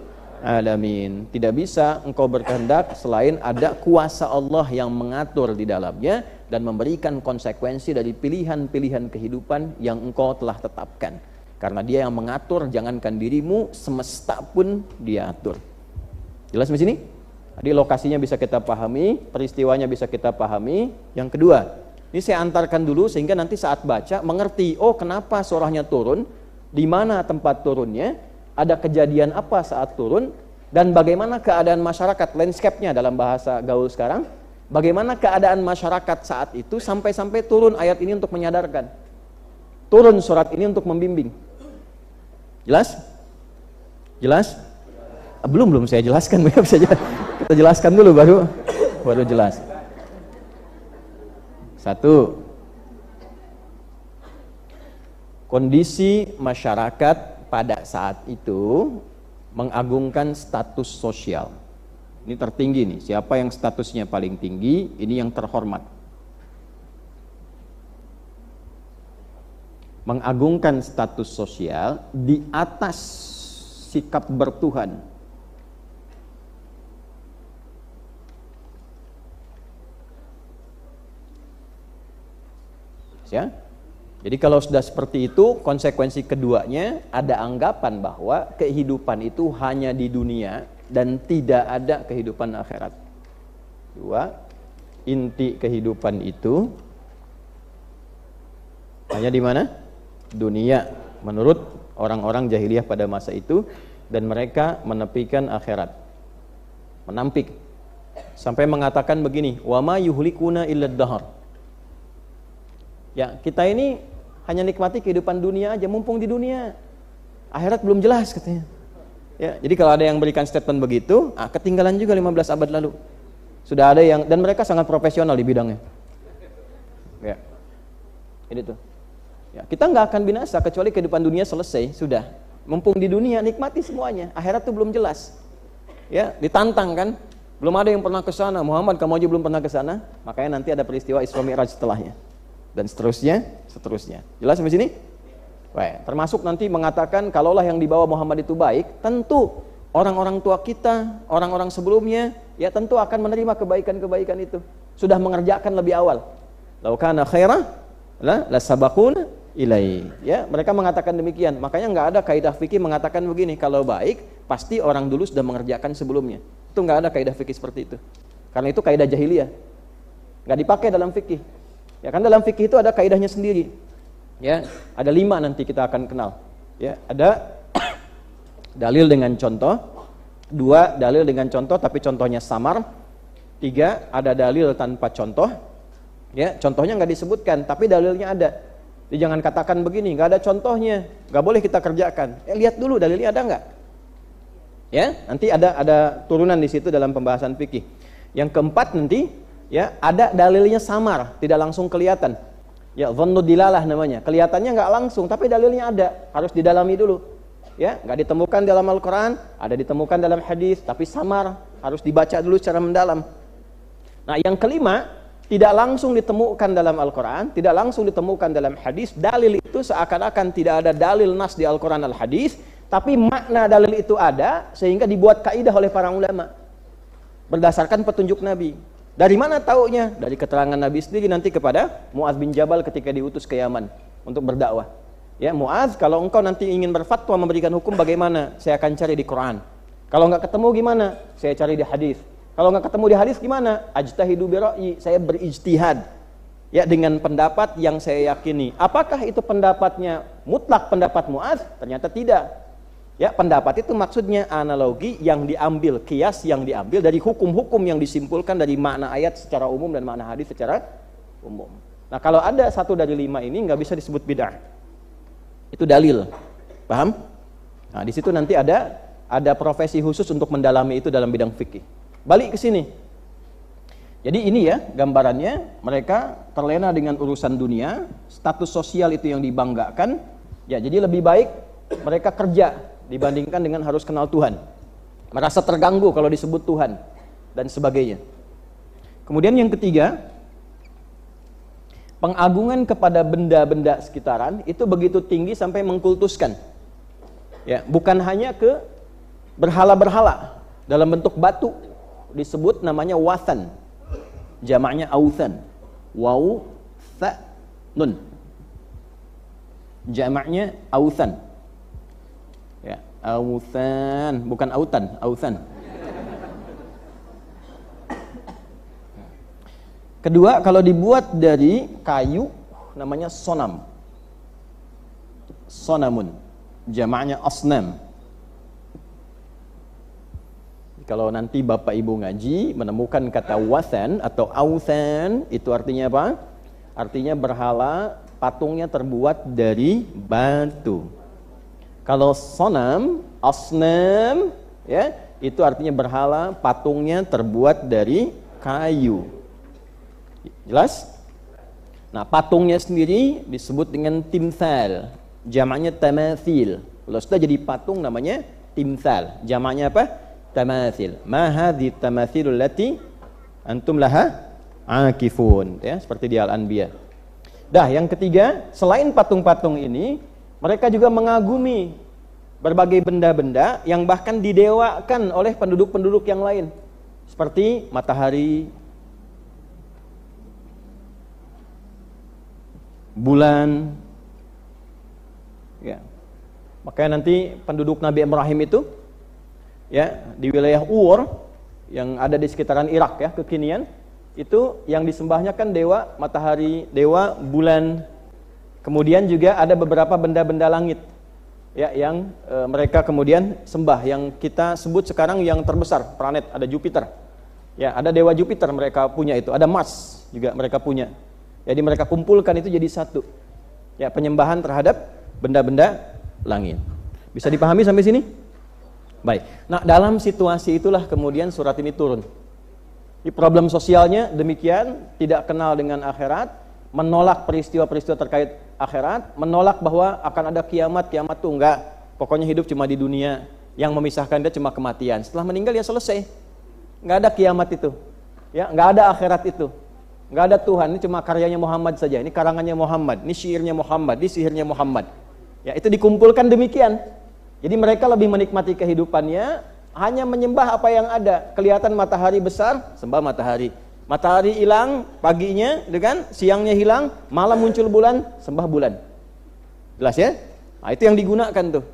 alamin. Tidak bisa engkau berkehendak selain ada kuasa Allah yang mengatur di dalamnya dan memberikan konsekuensi dari pilihan-pilihan kehidupan yang engkau telah tetapkan. Karena dia yang mengatur, jangankan dirimu, semesta pun dia atur. Jelas di sini? Jadi lokasinya bisa kita pahami, peristiwanya bisa kita pahami. Yang kedua, ini saya antarkan dulu sehingga nanti saat baca mengerti, oh kenapa surahnya turun, di mana tempat turunnya, ada kejadian apa saat turun, dan bagaimana keadaan masyarakat, landscape-nya dalam bahasa gaul sekarang, bagaimana keadaan masyarakat saat itu sampai-sampai turun ayat ini untuk menyadarkan. Turun surat ini untuk membimbing. Jelas? Jelas? Belum saya jelaskan. Kita jelaskan dulu baru jelas. 1. Kondisi masyarakat pada saat itu mengagungkan status sosial. Ini tertinggi nih, siapa yang statusnya paling tinggi, ini yang terhormat. Mengagungkan status sosial di atas sikap bertuhan. Ya? Jadi kalau sudah seperti itu, konsekuensi keduanya ada anggapan bahwa kehidupan itu hanya di dunia dan tidak ada kehidupan akhirat. 2. Inti kehidupan itu hanya di mana? Dunia. menurut orang-orang jahiliyah pada masa itu, dan mereka menepikan akhirat, menampik sampai mengatakan begini, wa ma yuhlikuna illa dahar. Ya, kita ini hanya nikmati kehidupan dunia aja, mumpung di dunia, akhirat belum jelas katanya. Ya, jadi kalau ada yang berikan statement begitu, ketinggalan juga 15 abad lalu. Sudah ada yang, dan mereka sangat profesional di bidangnya. Ya, ini tuh. Ya, kita nggak akan binasa kecuali kehidupan dunia selesai, sudah. Mumpung di dunia, nikmati semuanya. Akhirat tuh belum jelas. Ya, ditantang kan? Belum ada yang pernah ke sana. Muhammad, kamu aja belum pernah ke sana. Makanya nanti ada peristiwa Isra Mi'raj setelahnya. Dan seterusnya. Jelas sampai sini? Wah, termasuk nanti mengatakan kalaulah yang dibawa Muhammad itu baik, tentu orang-orang tua kita, orang-orang sebelumnya, ya tentu akan menerima kebaikan-kebaikan itu. Sudah mengerjakan lebih awal. Lau kana khairah la sabaquna ilai. Ya, mereka mengatakan demikian. Makanya nggak ada kaidah fikih mengatakan begini, kalau baik pasti orang dulu sudah mengerjakan sebelumnya. Itu nggak ada kaidah fikih seperti itu. Karena itu kaidah jahiliyah. Nggak dipakai dalam fikih. Ya kan dalam fikih itu ada kaidahnya sendiri. Ya, ada 5 nanti kita akan kenal. Ya, ada dalil dengan contoh, 2 dalil dengan contoh tapi contohnya samar, 3 ada dalil tanpa contoh. Ya, contohnya nggak disebutkan tapi dalilnya ada. Jadi jangan katakan begini, nggak ada contohnya, nggak boleh kita kerjakan. Lihat dulu dalilnya ada nggak? Ya, nanti ada turunan di situ dalam pembahasan fikih. Yang keempat nanti, ya ada dalilnya samar, tidak langsung kelihatan. Ya, dhannu dilalah namanya. Kelihatannya nggak langsung, tapi dalilnya ada, harus didalami dulu. Ya, nggak ditemukan dalam Al-Quran, ada ditemukan dalam hadis, tapi samar, harus dibaca dulu secara mendalam. Nah, yang kelima, tidak langsung ditemukan dalam Al-Quran, tidak langsung ditemukan dalam hadis. Dalil itu seakan-akan tidak ada dalil nas di Al-Quran al-hadis, tapi makna dalil itu ada, sehingga dibuat kaidah oleh para ulama berdasarkan petunjuk Nabi. Dari mana taunya? Dari keterangan Nabi sendiri nanti kepada Mu'adz bin Jabal ketika diutus ke Yaman untuk berdakwah. Ya, Mu'adz, kalau engkau nanti ingin berfatwa memberikan hukum bagaimana? Saya akan cari di Quran. Kalau nggak ketemu gimana? Saya cari di hadis. Kalau nggak ketemu di hadis gimana? Ajtahidu bi ra'yi, saya berijtihad. Ya, dengan pendapat yang saya yakini. Apakah itu pendapatnya mutlak pendapat Mu'adz? Ternyata tidak. Ya, pendapat itu maksudnya analogi yang diambil, kias yang diambil dari hukum-hukum yang disimpulkan dari makna ayat secara umum dan makna hadis secara umum. Nah, kalau ada 1 dari 5 ini nggak bisa disebut bid'ah. Itu dalil. Paham? Nah, di situ nanti ada profesi khusus untuk mendalami itu dalam bidang fikih. Balik ke sini. Jadi ini ya gambarannya, mereka terlena dengan urusan dunia, status sosial itu yang dibanggakan. Ya, jadi lebih baik mereka kerja dibandingkan dengan harus kenal Tuhan. Merasa terganggu kalau disebut Tuhan dan sebagainya. Kemudian yang ketiga, pengagungan kepada benda-benda sekitaran itu begitu tinggi sampai mengkultuskan. Ya, bukan hanya ke berhala-berhala dalam bentuk batu, disebut namanya wathan. Jamaknya authan. Waw tha nun. Jamaknya authan. Ya, authan, bukan autan, authan. Kedua, kalau dibuat dari kayu namanya sonam. Sonamun, jamaknya asnam. Kalau nanti Bapak Ibu ngaji menemukan kata wathan atau authan, itu artinya apa? Artinya berhala, patungnya terbuat dari batu. Kalau sonam, asnam, ya, itu artinya berhala, patungnya terbuat dari kayu. Jelas? Nah, patungnya sendiri disebut dengan timthal, jamaknya tamathil. Kalau sudah jadi patung namanya timthal, jamaknya apa? Tamathil. Ma hadhi tamathilul lati antum laha akifun, ya, seperti di Al-Anbiya. Dah, yang ketiga, selain patung-patung ini, mereka juga mengagumi berbagai benda-benda yang bahkan didewakan oleh penduduk-penduduk yang lain, seperti matahari, bulan. Ya. Makanya nanti penduduk Nabi Ibrahim itu, ya, di wilayah Ur yang ada di sekitaran Irak, ya, kekinian, itu yang disembahnya kan dewa matahari, dewa bulan. Kemudian juga ada beberapa benda-benda langit ya yang mereka kemudian sembah, yang kita sebut sekarang yang terbesar planet, ada Jupiter. Ya, ada dewa Jupiter mereka punya itu, ada Mars juga mereka punya. Jadi mereka kumpulkan itu jadi satu. Ya, penyembahan terhadap benda-benda langit. Bisa dipahami sampai sini? Baik. Nah, dalam situasi itulah kemudian surat ini turun. Di problem sosialnya demikian, tidak kenal dengan akhirat, menolak peristiwa-peristiwa terkait akhirat, menolak bahwa akan ada kiamat tuh enggak. Pokoknya hidup cuma di dunia, yang memisahkan dia cuma kematian. Setelah meninggal ya selesai. Enggak ada kiamat itu. Ya, enggak ada akhirat itu. Enggak ada Tuhan, ini cuma karyanya Muhammad saja. Ini karangannya Muhammad, ini syairnya Muhammad, ini sihirnya Muhammad. Ya, itu dikumpulkan demikian. Jadi mereka lebih menikmati kehidupannya, hanya menyembah apa yang ada. Kelihatan matahari besar, sembah matahari. Matahari hilang paginya, kan? Siangnya hilang, malam muncul bulan, sembah bulan. Jelas ya? Nah, itu yang digunakan tuh.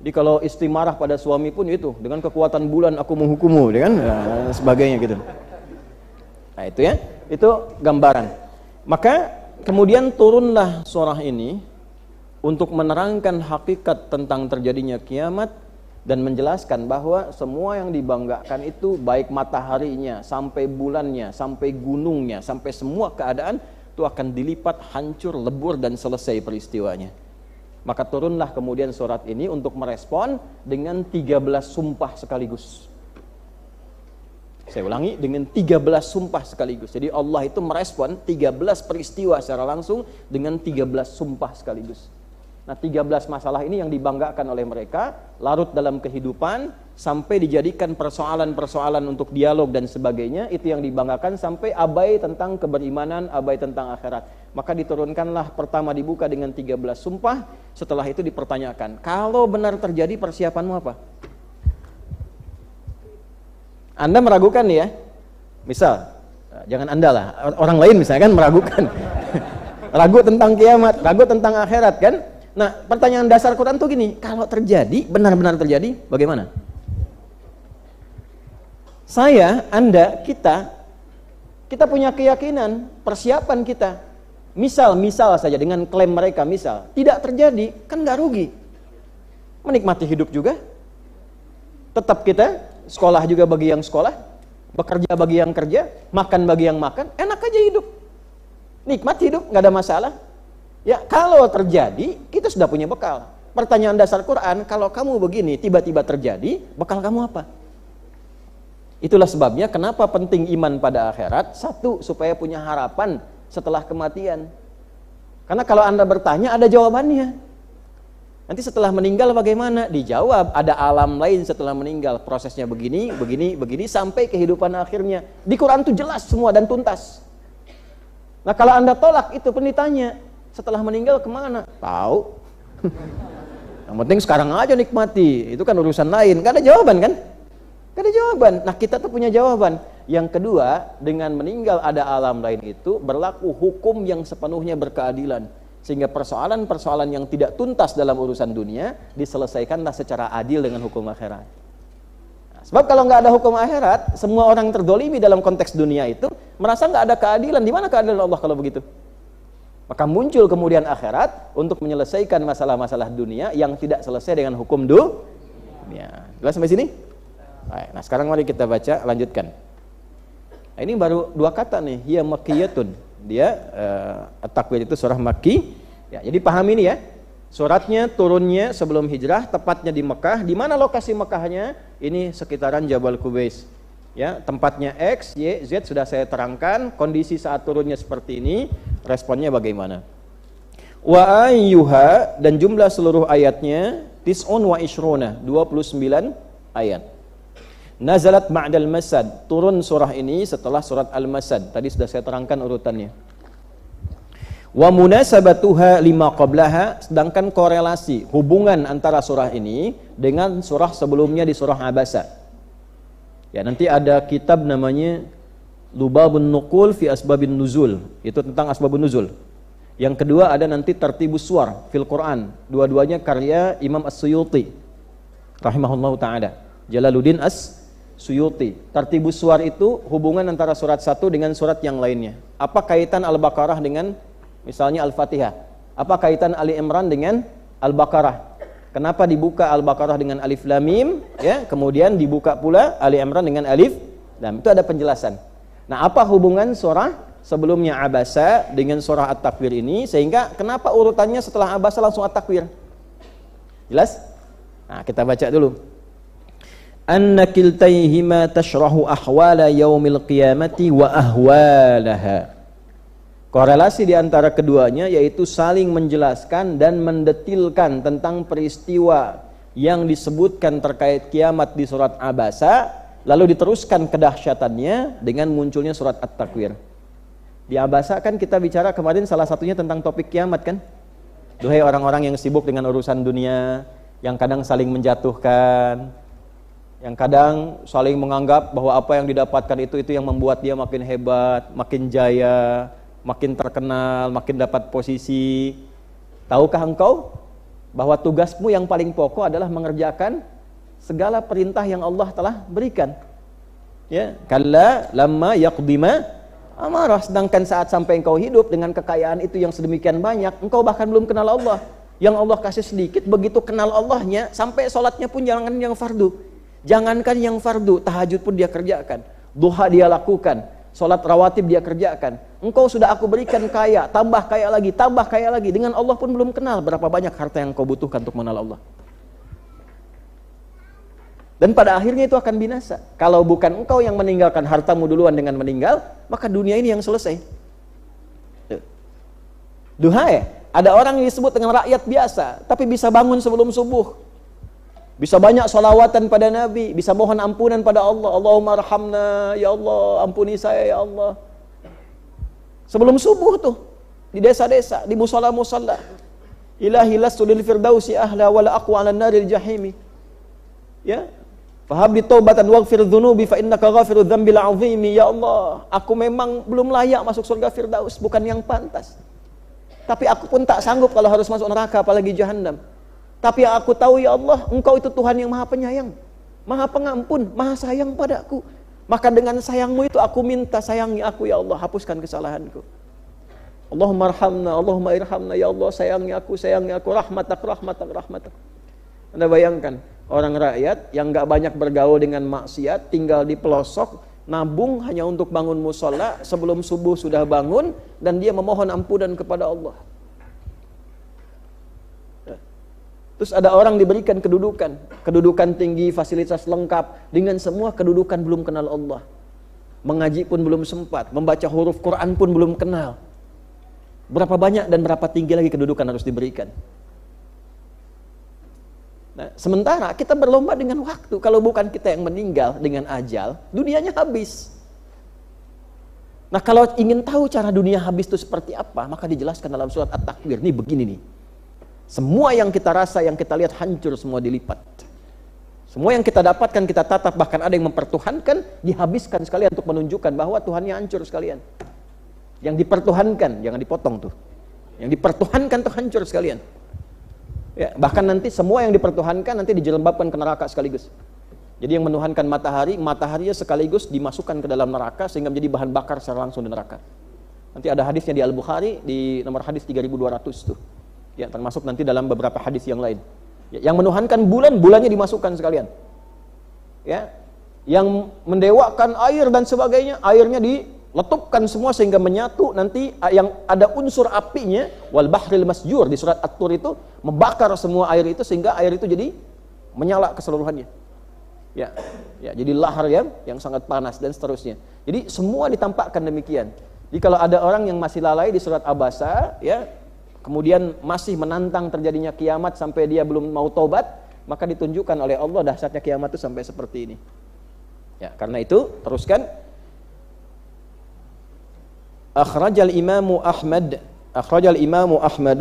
Jadi kalau istri marah pada suami pun itu, dengan kekuatan bulan aku menghukummu, kan? Nah, sebagainya gitu. Nah, itu ya. Itu gambaran. Maka kemudian turunlah surah ini untuk menerangkan hakikat tentang terjadinya kiamat dan menjelaskan bahwa semua yang dibanggakan itu, baik mataharinya, sampai bulannya, sampai gunungnya, sampai semua keadaan itu akan dilipat, hancur, lebur dan selesai peristiwanya. Maka turunlah kemudian surat ini untuk merespon dengan 13 sumpah sekaligus. Saya ulangi, dengan 13 sumpah sekaligus. Jadi Allah itu merespon 13 peristiwa secara langsung dengan 13 sumpah sekaligus. Nah, 13 masalah ini yang dibanggakan oleh mereka, larut dalam kehidupan, sampai dijadikan persoalan-persoalan untuk dialog dan sebagainya, itu yang dibanggakan, sampai abai tentang keberimanan, abai tentang akhirat. Maka diturunkanlah, pertama dibuka dengan 13 sumpah, setelah itu dipertanyakan, kalau benar terjadi persiapanmu apa? Anda meragukan nih ya, misal, jangan Anda lah, orang lain misalnya kan meragukan, ragu tentang kiamat, ragu tentang akhirat kan. Nah, pertanyaan dasar Quran tuh gini, kalau terjadi, benar-benar terjadi, bagaimana? Saya, Anda, kita punya keyakinan, persiapan kita. Misal saja dengan klaim mereka, misal, tidak terjadi, kan nggak rugi. Menikmati hidup juga. Tetap kita, sekolah juga bagi yang sekolah, bekerja bagi yang kerja, makan bagi yang makan, enak aja hidup. Nikmat hidup, nggak ada masalah. Ya, kalau terjadi, kita sudah punya bekal. Pertanyaan dasar Quran, kalau kamu begini, tiba-tiba terjadi, bekal kamu apa? Itulah sebabnya kenapa penting iman pada akhirat. Satu, supaya punya harapan setelah kematian. Karena kalau Anda bertanya, ada jawabannya. Nanti setelah meninggal bagaimana? Dijawab, ada alam lain setelah meninggal. Prosesnya begini, sampai kehidupan akhirnya. Di Quran itu jelas semua dan tuntas. Nah, kalau Anda tolak, itu pun ditanya, setelah meninggal kemana? Tahu. Yang penting sekarang aja nikmati. Itu kan urusan lain. Gak ada jawaban kan? Gak ada jawaban. Nah, kita tuh punya jawaban. Yang kedua, dengan meninggal ada alam lain itu berlaku hukum yang sepenuhnya berkeadilan. Sehingga persoalan-persoalan yang tidak tuntas dalam urusan dunia diselesaikanlah secara adil dengan hukum akhirat. Nah, sebab kalau nggak ada hukum akhirat, semua orang terdolimi dalam konteks dunia itu merasa nggak ada keadilan. Di mana keadilan Allah kalau begitu? Maka muncul kemudian akhirat untuk menyelesaikan masalah-masalah dunia yang tidak selesai dengan hukum dunia. Jelas sampai sini? Baik, nah sekarang mari kita baca, lanjutkan. Nah, ini baru 2 kata nih, hiya makkiyatun. Dia At-Takwir itu surah Makki. Ya, jadi paham ini ya. Suratnya turunnya sebelum hijrah, tepatnya di Mekah. Di mana lokasi Mekahnya? Ini sekitaran Jabal Qubais. Ya, tempatnya X, Y, Z sudah saya terangkan. Kondisi saat turunnya seperti ini, responnya bagaimana? Wa ayyuha, dan jumlah seluruh ayatnya tis'un wa ishruna, 29 ayat. Nazalat ba'dal masad, turun surah ini setelah surat Al-Masad. Tadi sudah saya terangkan urutannya. Wa munasabatuha lima qablaha, sedangkan korelasi hubungan antara surah ini dengan surah sebelumnya di surah Abasa. Ya, nanti ada kitab namanya Lubabun Nuqul fi Asbabin Nuzul, itu tentang Asbabun Nuzul. Yang kedua ada nanti Tartibus Suwar fil Quran, dua-duanya karya Imam As-Suyuti rahimahullahu ta'ala, Jalaluddin As-Suyuti. Tartibus Suwar itu hubungan antara surat satu dengan surat yang lainnya. Apa kaitan Al-Baqarah dengan misalnya Al-Fatihah? Apa kaitan Ali Imran dengan Al-Baqarah? Kenapa dibuka Al-Baqarah dengan Alif Lam Mim, ya? Kemudian dibuka pula Ali Imran dengan Alif Lam. Itu ada penjelasan. Nah, apa hubungan surah sebelumnya Abasa dengan surah At-Takwir ini, sehingga kenapa urutannya setelah Abasa langsung At-Takwir? Jelas? Nah, kita baca dulu. Anna kiltaihima tashrahu ahwala yaumil qiyamati wa ahwalaha. Korelasi di antara keduanya yaitu saling menjelaskan dan mendetilkan tentang peristiwa yang disebutkan terkait kiamat di surat Abasa, lalu diteruskan kedahsyatannya dengan munculnya surat At-Takwir. Di Abasa kan kita bicara kemarin salah satunya tentang topik kiamat kan? Duhai orang-orang yang sibuk dengan urusan dunia, yang kadang saling menjatuhkan, yang kadang saling menganggap bahwa apa yang didapatkan itu yang membuat dia makin hebat, makin jaya, makin terkenal, makin dapat posisi. Tahukah engkau bahwa tugasmu yang paling pokok adalah mengerjakan segala perintah yang Allah telah berikan? Ya, kalla lamma yaqdima amarah. Sedangkan saat sampai engkau hidup dengan kekayaan itu yang sedemikian banyak, engkau bahkan belum kenal Allah. Yang Allah kasih sedikit, begitu kenal Allahnya, sampai sholatnya pun jangan yang fardu. Jangankan yang fardu, tahajud pun dia kerjakan, duha dia lakukan, sholat rawatib dia kerjakan. Engkau sudah aku berikan kaya, tambah kaya lagi. Dengan Allah pun belum kenal berapa banyak harta yang kau butuhkan untuk mengenal Allah. Dan pada akhirnya itu akan binasa. Kalau bukan engkau yang meninggalkan hartamu duluan dengan meninggal, maka dunia ini yang selesai. Duha ya? Ada orang yang disebut dengan rakyat biasa, tapi bisa bangun sebelum subuh, bisa banyak salawatan pada Nabi, bisa mohon ampunan pada Allah. Allahumma arhamna, ya Allah, ampuni saya ya Allah. Sebelum subuh tuh, di desa-desa, di musalla-musalla. Ilahi lastu lil firdausi ahla wala aqwa 'alan naril jahimi. Ya. Fahab li taubatan waghfir dzunubi fa innaka ghafirudz dzambil 'azimi. Ya Allah, aku memang belum layak masuk surga Firdaus, bukan yang pantas. Tapi aku pun tak sanggup kalau harus masuk neraka, apalagi Jahannam. Tapi yang aku tahu ya Allah, engkau itu Tuhan yang maha penyayang, maha pengampun, maha sayang padaku. Maka dengan sayangmu itu aku minta, sayangi aku ya Allah, hapuskan kesalahanku. Allahumma arhamna, Allahumma irhamna, ya Allah sayangi aku, rahmatak. Anda bayangkan, orang rakyat yang gak banyak bergaul dengan maksiat, tinggal di pelosok, nabung hanya untuk bangun musola, sebelum subuh sudah bangun, dan dia memohon ampunan kepada Allah. Terus ada orang diberikan kedudukan tinggi, fasilitas lengkap, dengan semua kedudukan belum kenal Allah. Mengaji pun belum sempat, membaca huruf Quran pun belum kenal. Berapa banyak dan berapa tinggi lagi kedudukan harus diberikan. Nah, sementara kita berlomba dengan waktu. Kalau bukan kita yang meninggal dengan ajal, dunianya habis. Nah, kalau ingin tahu cara dunia habis itu seperti apa, maka dijelaskan dalam surat At-Takwir. Ini begini nih. Semua yang kita rasa, yang kita lihat hancur, semua dilipat. Semua yang kita dapatkan, kita tatap, bahkan ada yang mempertuhankan, dihabiskan sekalian untuk menunjukkan bahwa Tuhannya hancur sekalian. Yang dipertuhankan, jangan dipotong tuh. Yang dipertuhankan tuh hancur sekalian. Ya, bahkan nanti semua yang dipertuhankan nanti dijelembabkan ke neraka sekaligus. Jadi yang menuhankan mataharinya sekaligus dimasukkan ke dalam neraka sehingga menjadi bahan bakar secara langsung di neraka. Nanti ada hadisnya di Al-Bukhari di nomor hadis 3200 tuh. Ya, termasuk nanti dalam beberapa hadis yang lain. Ya, yang menuhankan bulannya dimasukkan sekalian. Ya. Yang mendewakan air dan sebagainya, airnya diletupkan semua sehingga menyatu, nanti yang ada unsur apinya wal bahril masjur di surat At-Tur itu membakar semua air itu sehingga air itu jadi menyala keseluruhannya. Ya. Ya, jadi lahar yang sangat panas dan seterusnya. Jadi semua ditampakkan demikian. Jadi kalau ada orang yang masih lalai di surat Abasa, ya, kemudian masih menantang terjadinya kiamat sampai dia belum mau taubat, maka ditunjukkan oleh Allah dahsyatnya kiamat itu sampai seperti ini. Ya, karena itu teruskan. Akhrajal Imamu Ahmadu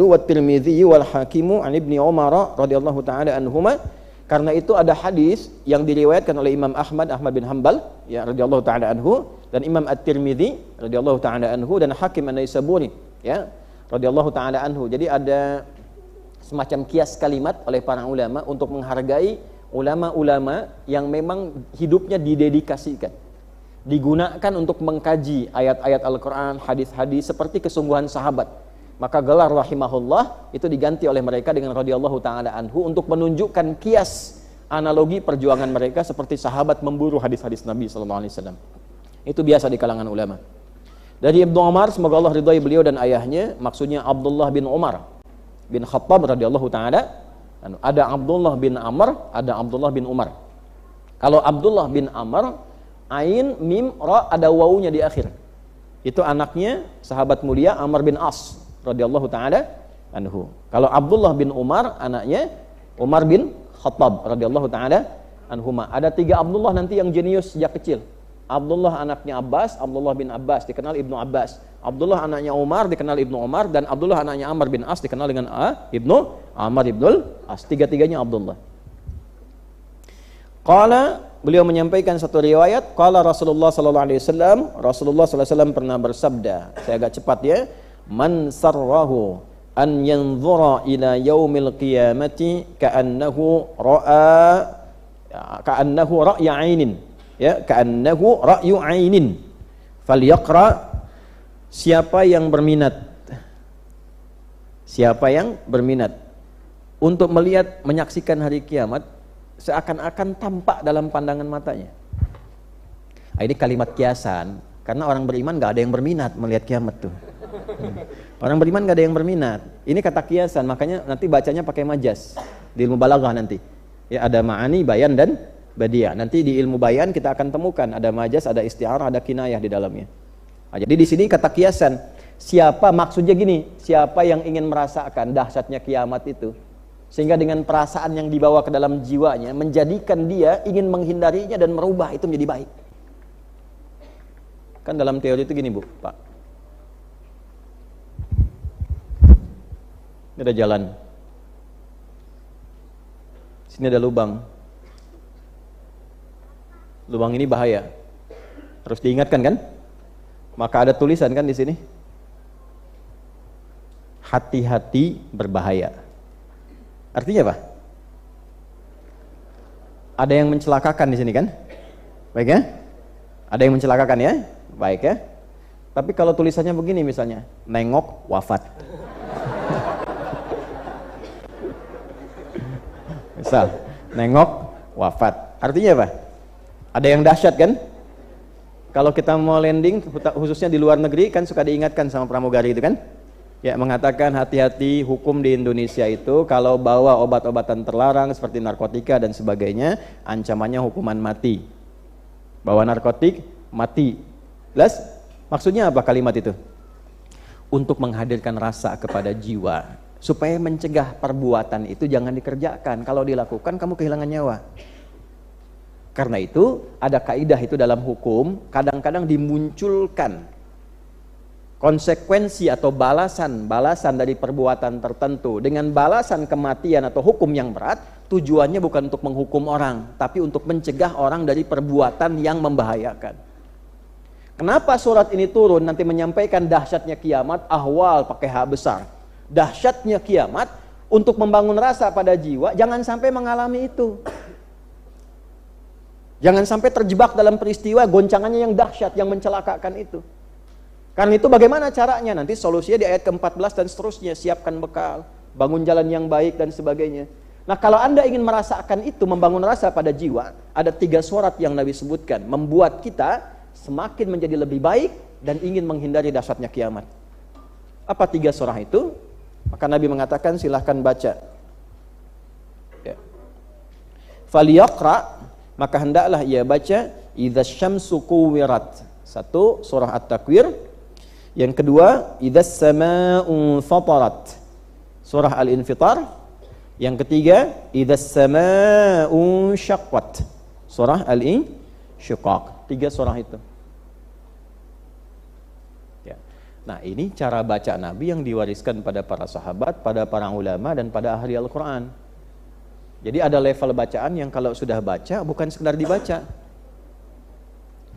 wa Tirmidzi wal Hakimu an Ibni Umar radhiyallahu taala anhuma. Karena itu ada hadis yang diriwayatkan oleh Imam Ahmad bin Hanbal ya radhiyallahu taala anhu, dan Imam At-Tirmidzi radhiyallahu taala anhu, dan Hakim An-Naisaburi ya radhiyallahu taala anhu. Jadi ada semacam kias kalimat oleh para ulama untuk menghargai ulama-ulama yang memang hidupnya didedikasikan, digunakan untuk mengkaji ayat-ayat Al-Quran, hadis-hadis seperti kesungguhan sahabat Maka gelar rahimahullah itu diganti oleh mereka dengan radhiyallahu taala anhu untuk menunjukkan kias analogi perjuangan mereka seperti sahabat memburu hadis-hadis Nabi sallallahu alaihi wasallam. Itu biasa di kalangan ulama. Dari Ibnu Umar, semoga Allah ridhai beliau dan ayahnya, maksudnya Abdullah bin Umar bin Khattab radhiyallahu taala. Ada Abdullah bin Amr, ada Abdullah bin Umar. Kalau Abdullah bin Amr, ain, mim, ra, ada wawunya di akhir. Itu anaknya sahabat mulia Amr bin As radhiyallahu taala anhu. Kalau Abdullah bin Umar, anaknya Umar bin Khattab radhiyallahu taala anhuma. Ada 3 Abdullah nanti yang jenius sejak kecil. Abdullah anaknya Abbas, Abdullah bin Abbas dikenal Ibnu Abbas. Abdullah anaknya Umar dikenal Ibnu Umar, dan Abdullah anaknya Amr bin As dikenal dengan Ibnu Amr ibnul As. Tiga-tiganya Abdullah. Qala, beliau menyampaikan satu riwayat, qala Rasulullah sallallahu alaihi wasallam, Rasulullah sallallahu alaihi wasallam pernah bersabda, saya agak cepat ya, man sarrahu an yanzura ila yaumil qiyamati ka'annahu ra'ya 'ainin, ya, ka'annahu ra'yu 'ainin, falyaqra. Siapa yang berminat untuk melihat, menyaksikan hari kiamat seakan-akan tampak dalam pandangan matanya. Ini kalimat kiasan, karena orang beriman gak ada yang berminat melihat kiamat tuh. Orang beriman gak ada yang berminat. Ini kata kiasan, makanya nanti bacanya pakai majas di ilmu balaghah nanti. Ya, ada ma'ani, bayan dan badiah. Nanti di ilmu bayan kita akan temukan ada majas, ada isti'arah, ada kinayah di dalamnya. Jadi di sini kata kiasan, siapa, maksudnya gini, siapa yang ingin merasakan dahsyatnya kiamat itu, sehingga dengan perasaan yang dibawa ke dalam jiwanya menjadikan dia ingin menghindarinya dan merubah itu menjadi baik. Kan dalam teori itu gini, Bu, Pak. Ini ada jalan. Sini ada lubang. Lubang ini bahaya. Harus diingatkan kan? Maka ada tulisan kan di sini. Hati-hati berbahaya. Artinya apa? Ada yang mencelakakan di sini kan? Baik ya? Ada yang mencelakakan ya? Baik ya? Tapi kalau tulisannya begini misalnya, nengok wafat. Misal, nengok wafat. Artinya apa? Ada yang dahsyat kan? Kalau kita mau landing, khususnya di luar negeri, kan suka diingatkan sama pramugari itu kan? Ya, mengatakan hati-hati hukum di Indonesia itu kalau bawa obat-obatan terlarang seperti narkotika dan sebagainya, ancamannya hukuman mati. Bawa narkotik, mati. Jelas? Maksudnya apa kalimat itu? Untuk menghadirkan rasa kepada jiwa, supaya mencegah perbuatan itu jangan dikerjakan. Kalau dilakukan, kamu kehilangan nyawa. Karena itu ada kaidah itu dalam hukum, kadang-kadang dimunculkan konsekuensi atau balasan dari perbuatan tertentu dengan balasan kematian atau hukum yang berat. Tujuannya bukan untuk menghukum orang, tapi untuk mencegah orang dari perbuatan yang membahayakan. Kenapa surat ini turun nanti menyampaikan dahsyatnya kiamat, ahwal pakai H besar, dahsyatnya kiamat, untuk membangun rasa pada jiwa, jangan sampai mengalami itu. Jangan sampai terjebak dalam peristiwa goncangannya yang dahsyat, yang mencelakakan itu. Karena itu bagaimana caranya? Nanti solusinya di ayat ke-14 dan seterusnya. Siapkan bekal, bangun jalan yang baik dan sebagainya. Nah, kalau Anda ingin merasakan itu, membangun rasa pada jiwa, ada 3 surat yang Nabi sebutkan, membuat kita semakin menjadi lebih baik dan ingin menghindari dahsyatnya kiamat. Apa 3 surah itu? Maka Nabi mengatakan silahkan baca. Ya. Faliyaqra, maka hendaklah ia baca idza syamsu kuwirat. 1 surah At-Takwir. Yang kedua idza samaa'u fatarat. Surah Al-Infitar. Yang ketiga idza samaa'u syaqqat. Surah Al-Insyiqaq. 3 surah itu. Ya. Nah, ini cara baca Nabi yang diwariskan pada para sahabat, pada para ulama dan pada ahli Al-Qur'an. Jadi ada level bacaan yang kalau sudah baca bukan sekedar dibaca.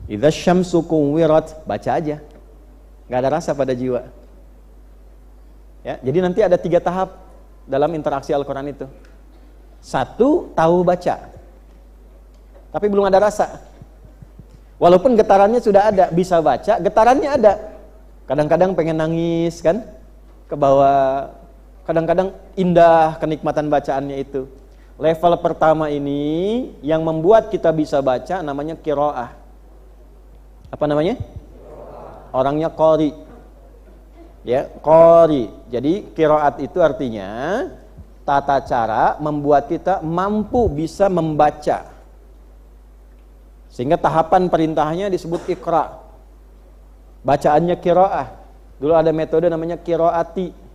Idza syamsu kuwirat, baca aja. Enggak ada rasa pada jiwa. Ya, jadi nanti ada 3 tahap dalam interaksi Al-Qur'an itu. 1, tahu baca. Tapi belum ada rasa. Walaupun getarannya sudah ada, bisa baca, getarannya ada. Kadang-kadang pengen nangis kan? ke bawah. Kadang-kadang indah kenikmatan bacaannya itu. Level pertama ini yang membuat kita bisa baca namanya qiraah. Apa namanya? Orangnya qari. Ya, qari. Jadi qiraat itu artinya tata cara membuat kita mampu bisa membaca. Sehingga tahapan perintahnya disebut iqra. Bacaannya qiraah. Dulu ada metode namanya qiraati.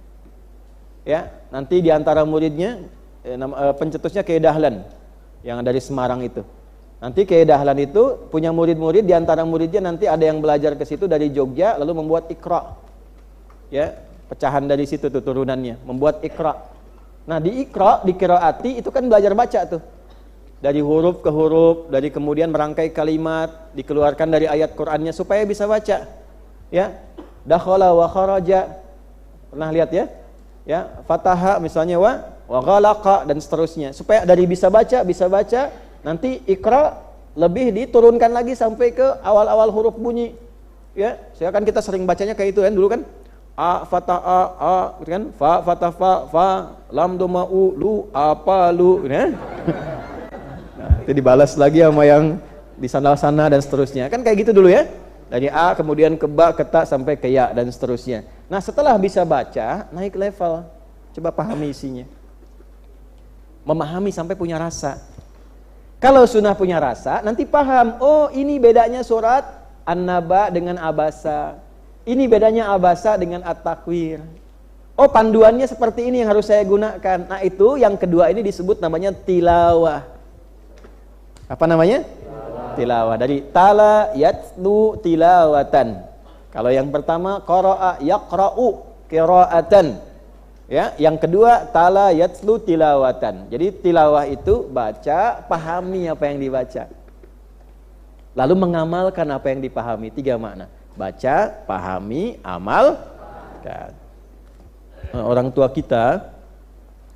Ya, nanti di antara muridnya pencetusnya Kiai Dahlan yang dari Semarang itu. Nanti Kiai Dahlan itu punya murid-murid, di antara muridnya nanti ada yang belajar ke situ dari Jogja lalu membuat iqra. Ya, pecahan dari situ tuh turunannya, membuat iqra. Nah, di iqra, di qiraati itu kan belajar baca tuh. Dari huruf ke huruf, dari kemudian merangkai kalimat, dikeluarkan dari ayat Qur'annya supaya bisa baca. Ya. Dakhala wa kharaja. Pernah lihat ya? Ya, fataha misalnya wa ghalaqa dan seterusnya. Supaya dari bisa baca, nanti iqra lebih diturunkan lagi sampai ke awal-awal huruf bunyi. Ya, saya kan kita sering bacanya kayak itu kan dulu kan. A fatha a gitu kan. Fa fatha fa lam dhamma u lu apa lu ya. Nah, itu dibalas lagi sama yang di sana dan seterusnya. Kan kayak gitu dulu ya. Dari A kemudian ke Ba, ke Ta sampai ke Ya dan seterusnya. Nah, setelah bisa baca, naik level. Coba pahami isinya. Memahami sampai punya rasa. Kalau sudah punya rasa, nanti paham. Oh, ini bedanya surat An-Naba dengan Abasa. Ini bedanya Abasa dengan At-Takwir. Oh, panduannya seperti ini yang harus saya gunakan. Nah, itu yang kedua ini disebut namanya tilawah. Apa namanya? Tilawah. Dari tala yatlu tilawatan. Kalau yang pertama qara'a yaqra'u qira'atan. Ya, yang kedua tala yatlu tilawatan. Jadi tilawah itu baca, pahami apa yang dibaca. Lalu mengamalkan apa yang dipahami. 3 makna. Baca, pahami, amalkan. Orang tua kita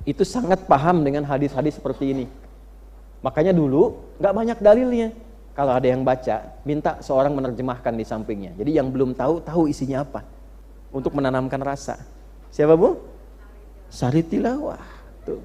itu sangat paham dengan hadis-hadis seperti ini. Makanya dulu nggak banyak dalilnya. Kalau ada yang baca, minta seorang menerjemahkan di sampingnya. Jadi yang belum tahu isinya apa. Untuk menanamkan rasa. Siapa Bu? Sari tilawah. Tuh.